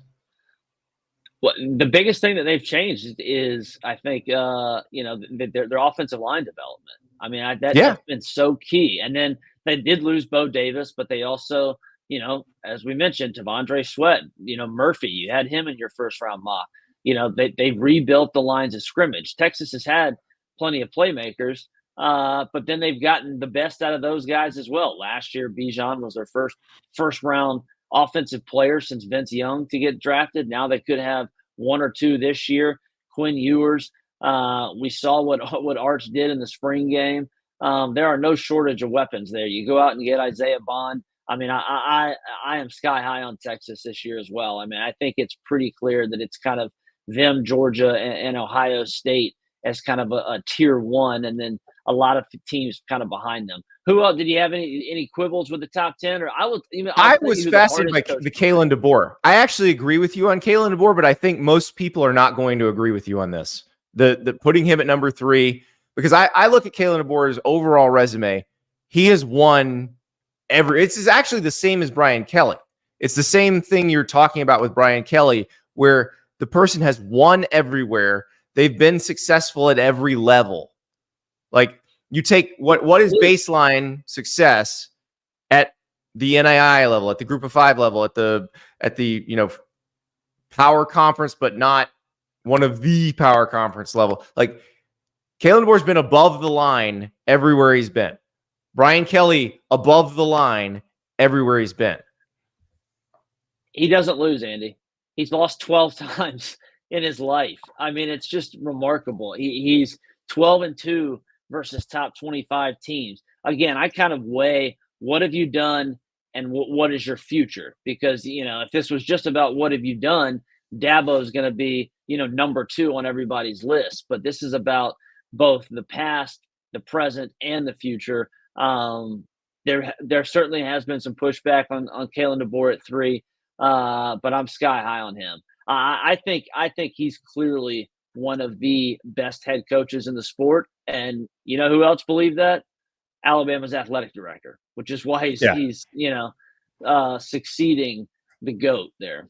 Well, the biggest thing that they've changed is, I think, their offensive line development. I mean, that's been so key. And then they did lose Bo Davis, but they also, as we mentioned, T'Vondre Sweat, Murphy, you had him in your first round mock. They rebuilt the lines of scrimmage. Texas has had plenty of playmakers, but then they've gotten the best out of those guys as well. Last year, Bijan was their first round offensive player since Vince Young to get drafted. Now they could have 1 or 2 this year. Quinn Ewers. We saw what Arch did in the spring game. There are no shortage of weapons there. You go out and get Isaiah Bond. I mean, I am sky high on Texas this year as well. I mean, I think it's pretty clear that it's kind of them, Georgia, and Ohio State as kind of a tier 1, and then a lot of teams kind of behind them. Who else? Did you have any quibbles with the top 10? Or I was fascinated by the Kalen DeBoer. I actually agree with you on Kalen DeBoer, but I think most people are not going to agree with you on this. The putting him at number 3, because I look at Kalen DeBoer's overall resume. He has won it's actually the same as Brian Kelly. It's the same thing you're talking about with Brian Kelly, where the person has won everywhere. They've been successful at every level. Like you take what is baseline success at the NAIA level, at the Group of 5 level, at the power conference, but not one of the power conference level. Like Kalen DeBoer's been above the line everywhere he's been. Brian Kelly above the line everywhere he's been. He doesn't lose, Andy. He's lost 12 times in his life. I mean, it's just remarkable. He's 12-2 versus top 25 teams. Again, I kind of weigh what have you done and what is your future? Because, if this was just about what have you done, Dabo is going to be, number 2 on everybody's list. But this is about both the past, the present, and the future. There certainly has been some pushback on Kalen DeBoer at 3, but I'm sky high on him. I think he's clearly one of the best head coaches in the sport, and you know who else believed that? Alabama's athletic director, which is why he's succeeding the GOAT there.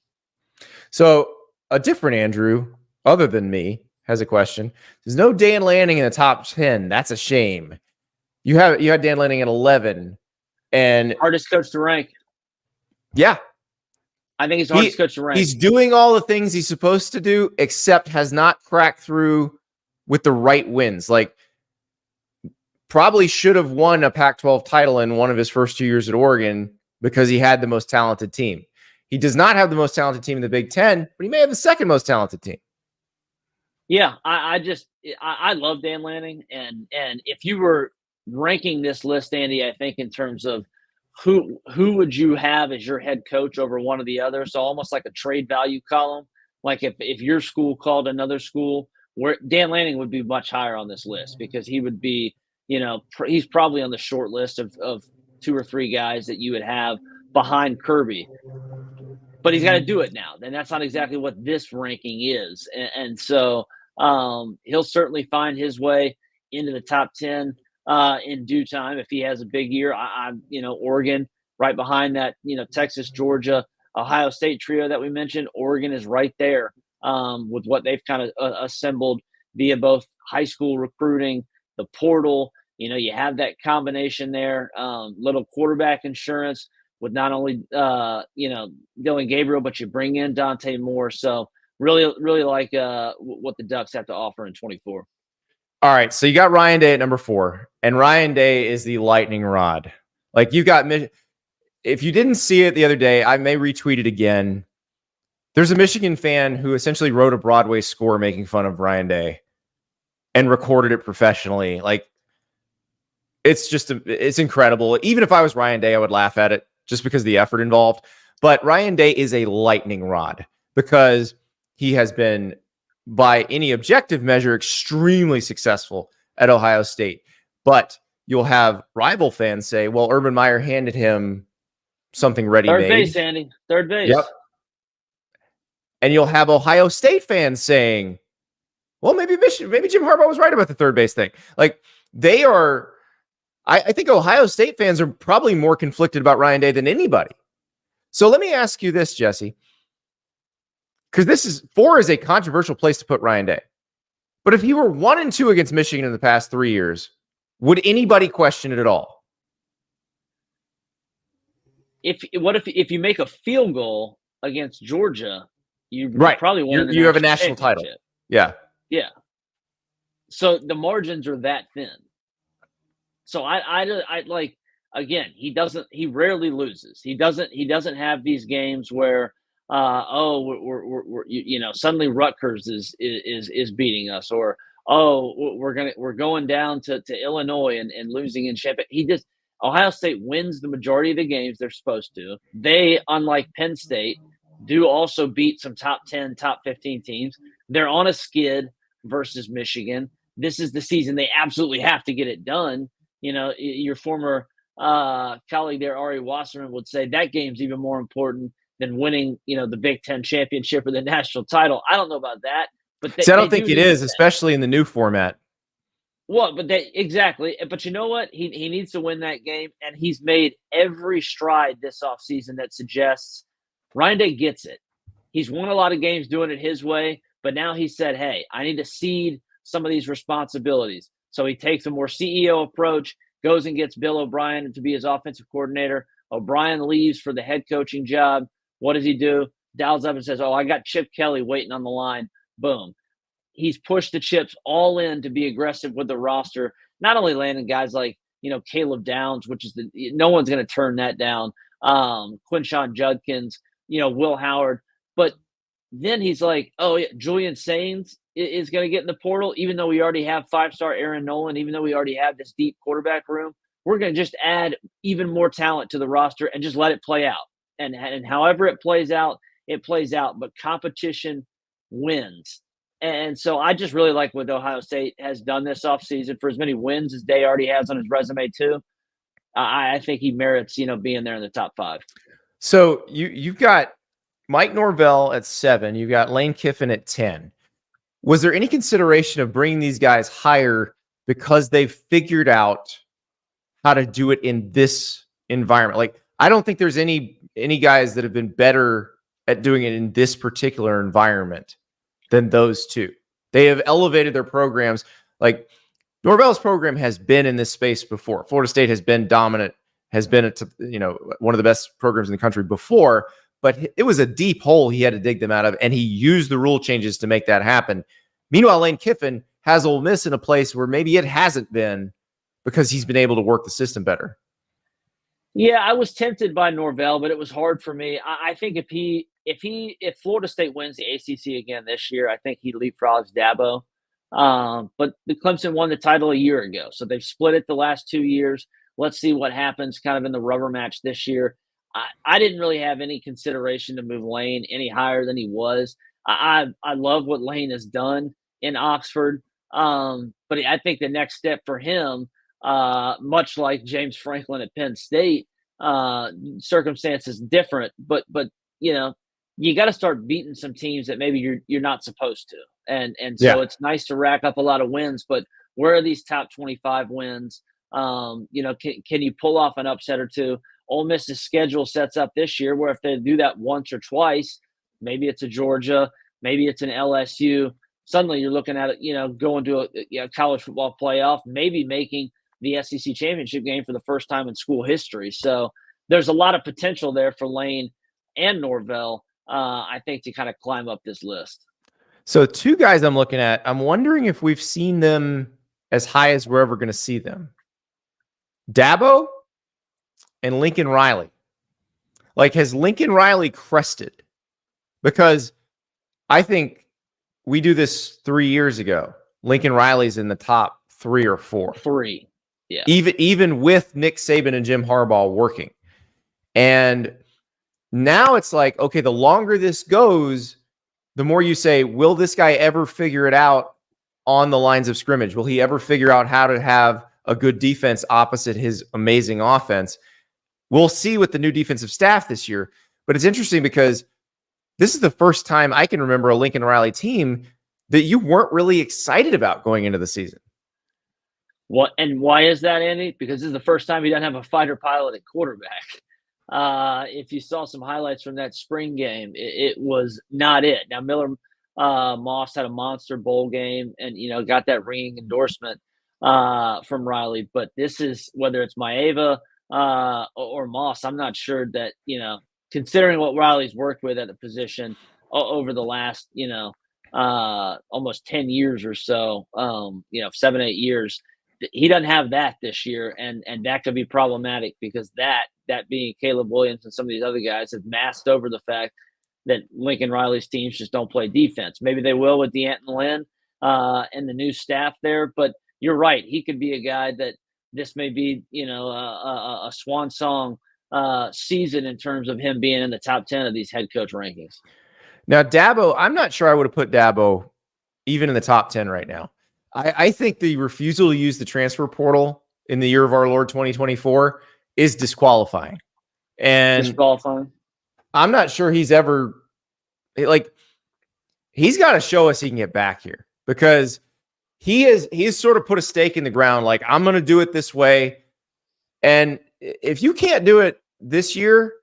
So a different Andrew, other than me, has a question. There's no Dan Lanning in the top 10. That's a shame. You had Dan Lanning at 11, and hardest coach to rank. Yeah. I think he's the hardest coach to rank. He's doing all the things he's supposed to do, except has not cracked through with the right wins. Like, probably should have won a Pac-12 title in one of his first 2 years at Oregon because he had the most talented team. He does not have the most talented team in the Big Ten, but he may have the second most talented team. Yeah, I love Dan Lanning, and if you were ranking this list, Andy, I think in terms of who would you have as your head coach over one or the other? So almost like a trade value column. Like if your school called another school, where Dan Lanning would be much higher on this list because he would be, he's probably on the short list of 2 or 3 guys that you would have behind Kirby. But he's got to do it now. And that's not exactly what this ranking is. And so he'll certainly find his way into the top 10 in due time if he has a big year. Oregon right behind that, Texas, Georgia, Ohio State trio that we mentioned. Oregon is right there with what they've kind of assembled via both high school recruiting, the portal. You have that combination there, little quarterback insurance with not only, Dylan Gabriel, but you bring in Dante Moore. So really, really like what the Ducks have to offer in 24. All right, so you got Ryan Day at number 4, and Ryan Day is the lightning rod. Like, you got, if you didn't see it the other day, I may retweet it again. There's a Michigan fan who essentially wrote a Broadway score making fun of Ryan Day and recorded it professionally. Like, it's just, it's incredible. Even if I was Ryan Day, I would laugh at it just because of the effort involved. But Ryan Day is a lightning rod because he has been, by any objective measure, extremely successful at Ohio State. But you'll have rival fans say, well, Urban Meyer handed him something ready-made. Third base, Andy. Third base. Yep. And you'll have Ohio State fans saying, well, maybe Jim Harbaugh was right about the third base thing. Like, they are, I think Ohio State fans are probably more conflicted about Ryan Day than anybody. So let me ask you this, Jesse. Because 4 is a controversial place to put Ryan Day. But if he were 1-2 against Michigan in the past 3 years, would anybody question it at all? If you make a field goal against Georgia, you probably win. You have a national title. Yeah. Yeah. So the margins are that thin. So I like, again, he rarely loses. He doesn't have these games where we're suddenly Rutgers is beating us, or we're going down to Illinois and losing in Champaign. Ohio State wins the majority of the games they're supposed to. They, unlike Penn State, do also beat some top 10, top 15 teams. They're on a skid versus Michigan. This is the season they absolutely have to get it done. Your former colleague there, Ari Wasserman, would say that game's even more important than winning, the Big Ten championship or the national title. I don't know about that, but I don't think it is, especially in the new format. Well, but exactly. But you know what? He needs to win that game, and he's made every stride this offseason that suggests Ryan Day gets it. He's won a lot of games doing it his way, but now he said, hey, I need to cede some of these responsibilities. So he takes a more CEO approach, goes and gets Bill O'Brien to be his offensive coordinator. O'Brien leaves for the head coaching job. What does he do? Dials up and says, I got Chip Kelly waiting on the line. Boom. He's pushed the chips all in to be aggressive with the roster, not only landing guys like, Caleb Downs, which is no one's going to turn that down. Quinshon Judkins, Will Howard, but then he's like, oh, yeah, Julian Sains is going to get in the portal, even though we already have 5-star Aaron Nolan, even though we already have this deep quarterback room. We're going to just add even more talent to the roster and just let it play out. And however it plays out, it plays out. But competition wins. And so I just really like what Ohio State has done this offseason for as many wins as Day already has on his resume, too. I think he merits, being there in the top 5. So you've got Mike Norvell at 7. You've got Lane Kiffin at 10. Was there any consideration of bringing these guys higher because they've figured out how to do it in this environment? Like, I don't think there's any guys that have been better at doing it in this particular environment than those two. They have elevated their programs. Like, Norvell's program has been in this space before. Florida State has been dominant, has been one of the best programs in the country before, but it was a deep hole he had to dig them out of, and he used the rule changes to make that happen. Meanwhile, Lane Kiffin has Ole Miss in a place where maybe it hasn't been because he's been able to work the system better. Yeah, I was tempted by Norvell, but it was hard for me. I think if Florida State wins the ACC again this year, I think he leapfrogs Dabo. But the Clemson won the title a year ago, so they've split it the last 2 years. Let's see what happens kind of in the rubber match this year. I didn't really have any consideration to move Lane any higher than he was. I love what Lane has done in Oxford, but I think the next step for him, much like James Franklin at Penn State, circumstances different, but you got to start beating some teams that maybe you're not supposed to, and so it's nice to rack up a lot of wins, but where are these top 25 wins? Can you pull off an upset or two? Ole Miss's schedule sets up this year where if they do that once or twice, maybe it's a Georgia, maybe it's an LSU. Suddenly you're looking at it, going to a college football playoff, maybe making the SEC championship game for the first time in school history. So there's a lot of potential there for Lane and Norvell, I think, to kind of climb up this list. So 2 guys I'm looking at, I'm wondering if we've seen them as high as we're ever going to see them. Dabo and Lincoln Riley. Like, has Lincoln Riley crested? Because I think we do this 3 years ago. Lincoln Riley's in the top 3 or 4. 3. Yeah. Even with Nick Saban and Jim Harbaugh working. And now it's like, okay, the longer this goes, the more you say, will this guy ever figure it out on the lines of scrimmage? Will he ever figure out how to have a good defense opposite his amazing offense? We'll see with the new defensive staff this year. But it's interesting because this is the first time I can remember a Lincoln Riley team that you weren't really excited about going into the season. What and why is that, Andy? Because this is the first time he doesn't have a fighter pilot at quarterback. If you saw some highlights from that spring game, it was not it. Now, Miller Moss had a monster bowl game and, got that ringing endorsement from Riley. But this is, whether it's Maeva or Moss, I'm not sure that, considering what Riley's worked with at the position over the last, almost 10 years or so, 7, 8 years, he doesn't have that this year. And that could be problematic because that being Caleb Williams and some of these other guys have masked over the fact that Lincoln Riley's teams just don't play defense. Maybe they will with DeAnton Lynn and the new staff there, but you're right. He could be a guy that this may be, a swan song season in terms of him being in the top 10 of these head coach rankings. Now, Dabo, I'm not sure I would have put Dabo even in the top 10 right now. I think the refusal to use the transfer portal in the year of our Lord 2024 is disqualifying. And disqualifying. I'm not sure he's ever he's got to show us he can get back here because he's sort of put a stake in the ground. Like, I'm going to do it this way. And if you can't do it this year,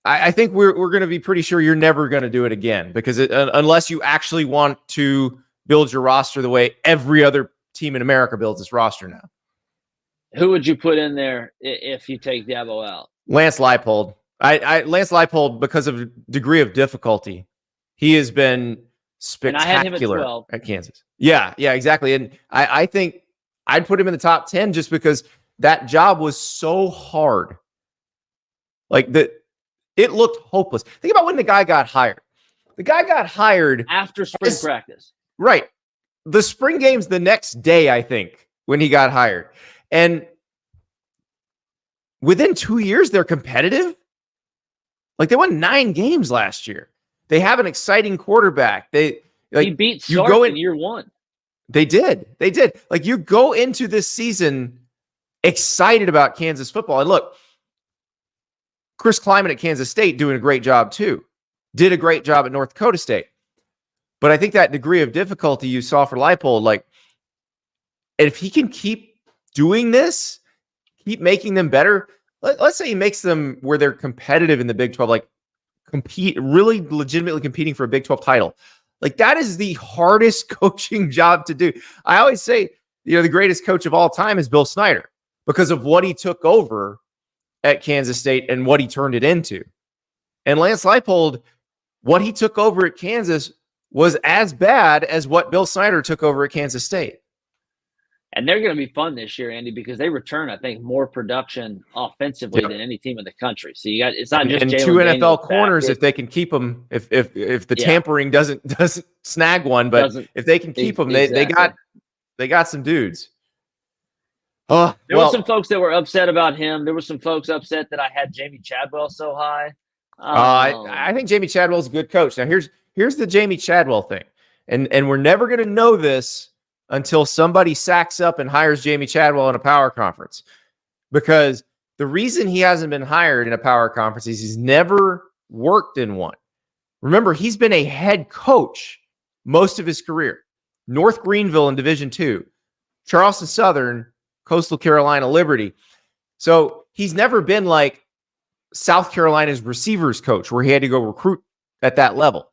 I think we're going to be pretty sure you're never going to do it again because unless you actually want to build your roster the way every other team in America builds its roster now. Who would you put in there if you take Dabo out? Lance Leipold. Lance Leipold, because of degree of difficulty, he has been spectacular and I had him at 12. At Kansas. Yeah, exactly. And I think I'd put him in the top 10 just because that job was so hard. Like, it looked hopeless. Think about when the guy got hired. The guy got hired after spring practice. Right. The spring game's the next day, I think, when he got hired. And within 2 years, they're competitive. Like, they won 9 games last year. They have an exciting quarterback. He beat Sark in year 1. They did. Like, you go into this season excited about Kansas football. And look, Chris Kleiman at Kansas State doing a great job too. Did a great job at North Dakota State. But I think that degree of difficulty you saw for Leipold, like, if he can keep doing this, keep making them better, let's say he makes them where they're competitive in the Big 12, like really legitimately competing for a Big 12 title. Like, that is the hardest coaching job to do. I always say, the greatest coach of all time is Bill Snyder because of what he took over at Kansas State and what he turned it into. And Lance Leipold, what he took over at Kansas was as bad as what Bill Snyder took over at Kansas State. And they're going to be fun this year, Andy, because they return, I think, more production offensively than any team in the country. So you got it's not just and Jalen 2 NFL Daniels corners if they can keep them. If the tampering doesn't snag one, but if they can keep them, they got some dudes. There were some folks that were upset about him. There were some folks upset that I had Jamie Chadwell so high. I think Jamie Chadwell's a good coach. Now here's the Jamie Chadwell thing, and we're never going to know this until somebody sacks up and hires Jamie Chadwell in a power conference, because the reason he hasn't been hired in a power conference is he's never worked in one. Remember, he's been a head coach most of his career. North Greenville in Division II, Charleston Southern, Coastal Carolina Liberty. So he's never been like South Carolina's receivers coach where he had to go recruit at that level.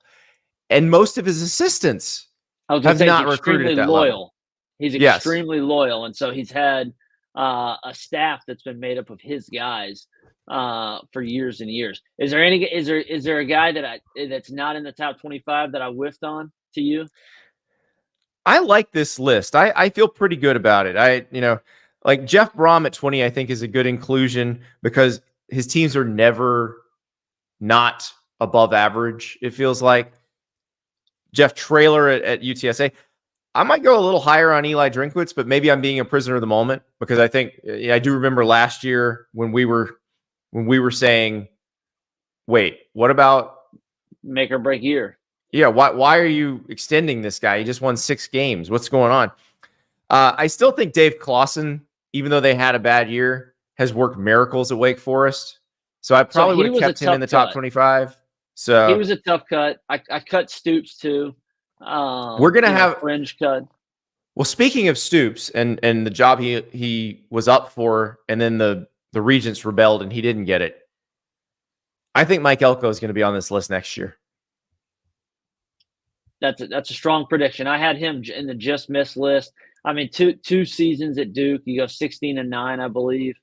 And most of his assistants have not recruited at that level. He's extremely loyal. And so he's had a staff that's been made up of his guys for years and years. Is there a guy that's not in the top 25 that I whiffed on to you? I like this list. I feel pretty good about it. Like Jeff Brom at 20, I think is a good inclusion because his teams are never not above average. It feels like Jeff Traylor at UTSA. I might go a little higher on Eli Drinkwitz, but maybe I'm being a prisoner of the moment because I think I do remember last year when we were saying, wait, what about make or break year? Yeah, why are you extending this guy? He just won 6 games. What's going on? I still think Dave Clawson, even though they had a bad year, has worked miracles at Wake Forest. So I probably would have kept him in the top 25. So he was a tough cut. I cut Stoops too. We're gonna have a fringe cut. Well, speaking of Stoops and the job he was up for, and then the Regents rebelled and he didn't get it. I think Mike Elko is going to be on this list next year. That's a strong prediction. I had him in the just miss list. I mean, two seasons at Duke, you go 16-9, I believe.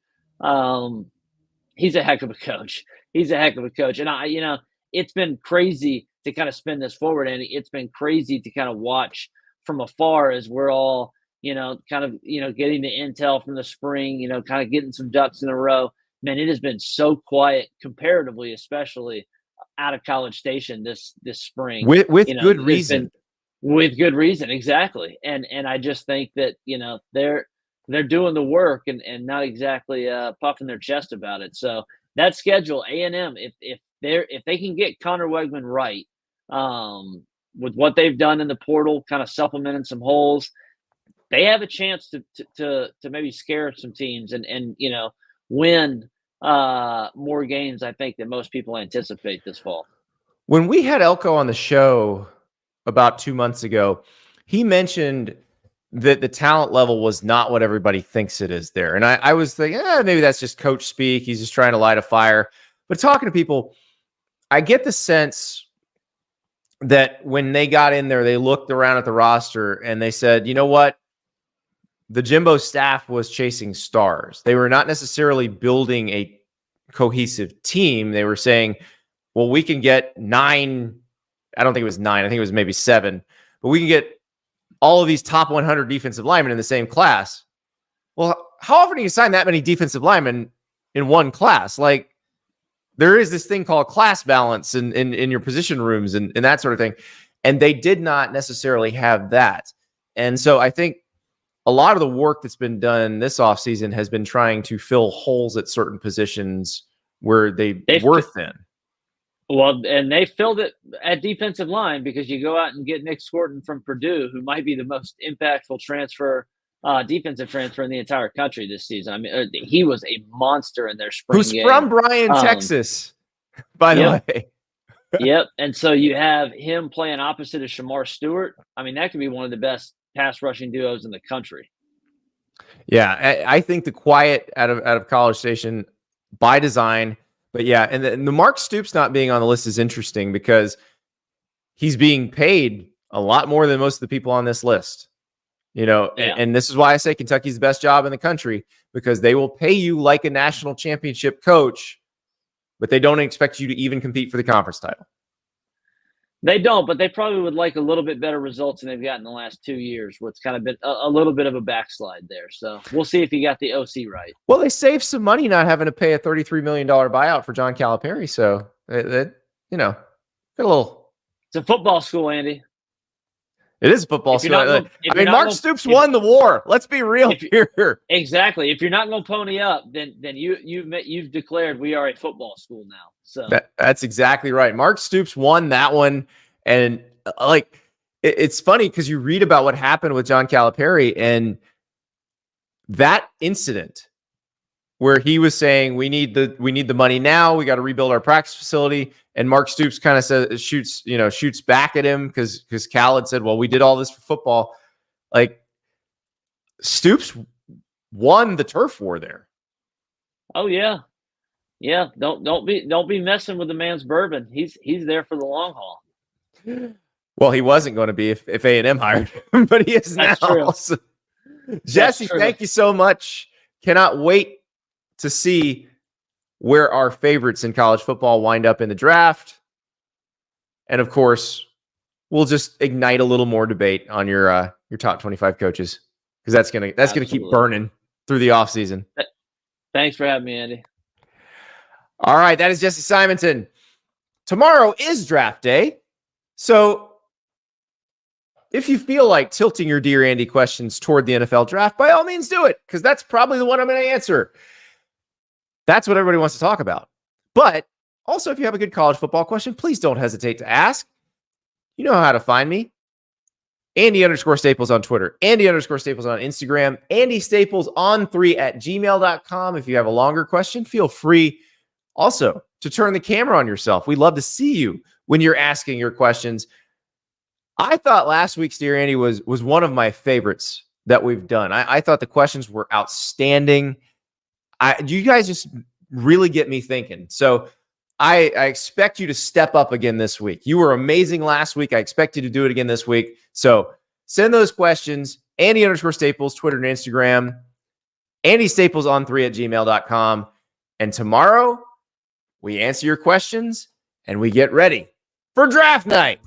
He's a heck of a coach. And it's been crazy to kind of spin this forward, and it's been crazy to kind of watch from afar as we're all, kind of, getting the intel from the spring, kind of getting some ducks in a row. Man, it has been so quiet comparatively, especially out of College Station this spring. With good reason. With good reason, exactly. And I just think that, they're doing the work and not exactly puffing their chest about it. So that schedule, A&M, if they can get Connor Wegman right, with what they've done in the portal, kind of supplementing some holes, they have a chance to maybe scare some teams and win more games, I think, than most people anticipate this fall. When we had Elko on the show about 2 months ago, he mentioned that the talent level was not what everybody thinks it is there. And I was thinking, maybe that's just coach speak. He's just trying to light a fire. But talking to people, I get the sense that when they got in there, they looked around at the roster and they said, you know what? The Jimbo staff was chasing stars. They were not necessarily building a cohesive team. They were saying, well, we can get 9. I don't think it was 9. I think it was maybe 7. But we can get all of these top 100 defensive linemen in the same class. Well, how often do you sign that many defensive linemen in one class? Like, there is this thing called class balance in your position rooms and that sort of thing. And they did not necessarily have that. And so I think a lot of the work that's been done this offseason has been trying to fill holes at certain positions where they were thin. Well, and they filled it at defensive line because you go out and get Nick Scorton from Purdue, who might be the most impactful defensive transfer in the entire country this season. I mean, he was a monster in their spring Who's game. from Bryan, Texas, by the way. Yep. And so you have him playing opposite of Shamar Stewart. I mean, that could be one of the best pass rushing duos in the country. Yeah, I think the quiet out of College Station by design. But yeah, and the Mark Stoops not being on the list is interesting because he's being paid a lot more than most of the people on this list. You know, and this is why I say Kentucky's the best job in the country, because they will pay you like a national championship coach, but they don't expect you to even compete for the conference title. They don't, but they probably would like a little bit better results than they've gotten in the last 2 years, where it's kind of been a little bit of a backslide there. So we'll see if he got the OC right. Well, they saved some money not having to pay a $33 million buyout for John Calipari. So, got a little. It's a football school, Andy. It is a football school. Mark Stoops won the war. Let's be real here. Exactly. If you're not going to pony up, then you've declared we are a football school now. So that's exactly right. Mark Stoops won that one, and it's funny because you read about what happened with John Calipari and that incident where he was saying we need the money now. We got to rebuild our practice facility. And Mark Stoops kind of shoots back at him because Cal had said, well, we did all this for football. Like, Stoops won the turf war there. Oh yeah. Yeah. Don't be messing with the man's bourbon. He's there for the long haul. Well, he wasn't going to be if A&M hired him, but he is now. True. So, Jesse, thank you so much. Cannot wait to see where our favorites in college football wind up in the draft. And of course, we'll just ignite a little more debate on your top 25 coaches, because that's gonna keep burning through the offseason. Thanks for having me, Andy. All right, that is Jesse Simonton. Tomorrow is draft day. So if you feel like tilting your Dear Andy questions toward the NFL draft, by all means do it, because that's probably the one I'm going to answer. That's what everybody wants to talk about. But also, if you have a good college football question, please don't hesitate to ask. You know how to find me. Andy_Staples on Twitter. Andy_Staples on Instagram. AndyStaples3@gmail.com. If you have a longer question, feel free also to turn the camera on yourself. We love to see you when you're asking your questions. I thought last week's Dear Andy was one of my favorites that we've done. I thought the questions were outstanding. You guys just really get me thinking. So I expect you to step up again this week. You were amazing last week. I expect you to do it again this week. So send those questions. Andy_Staples, Twitter and Instagram. AndyStaples3@gmail.com. And tomorrow we answer your questions and we get ready for draft night.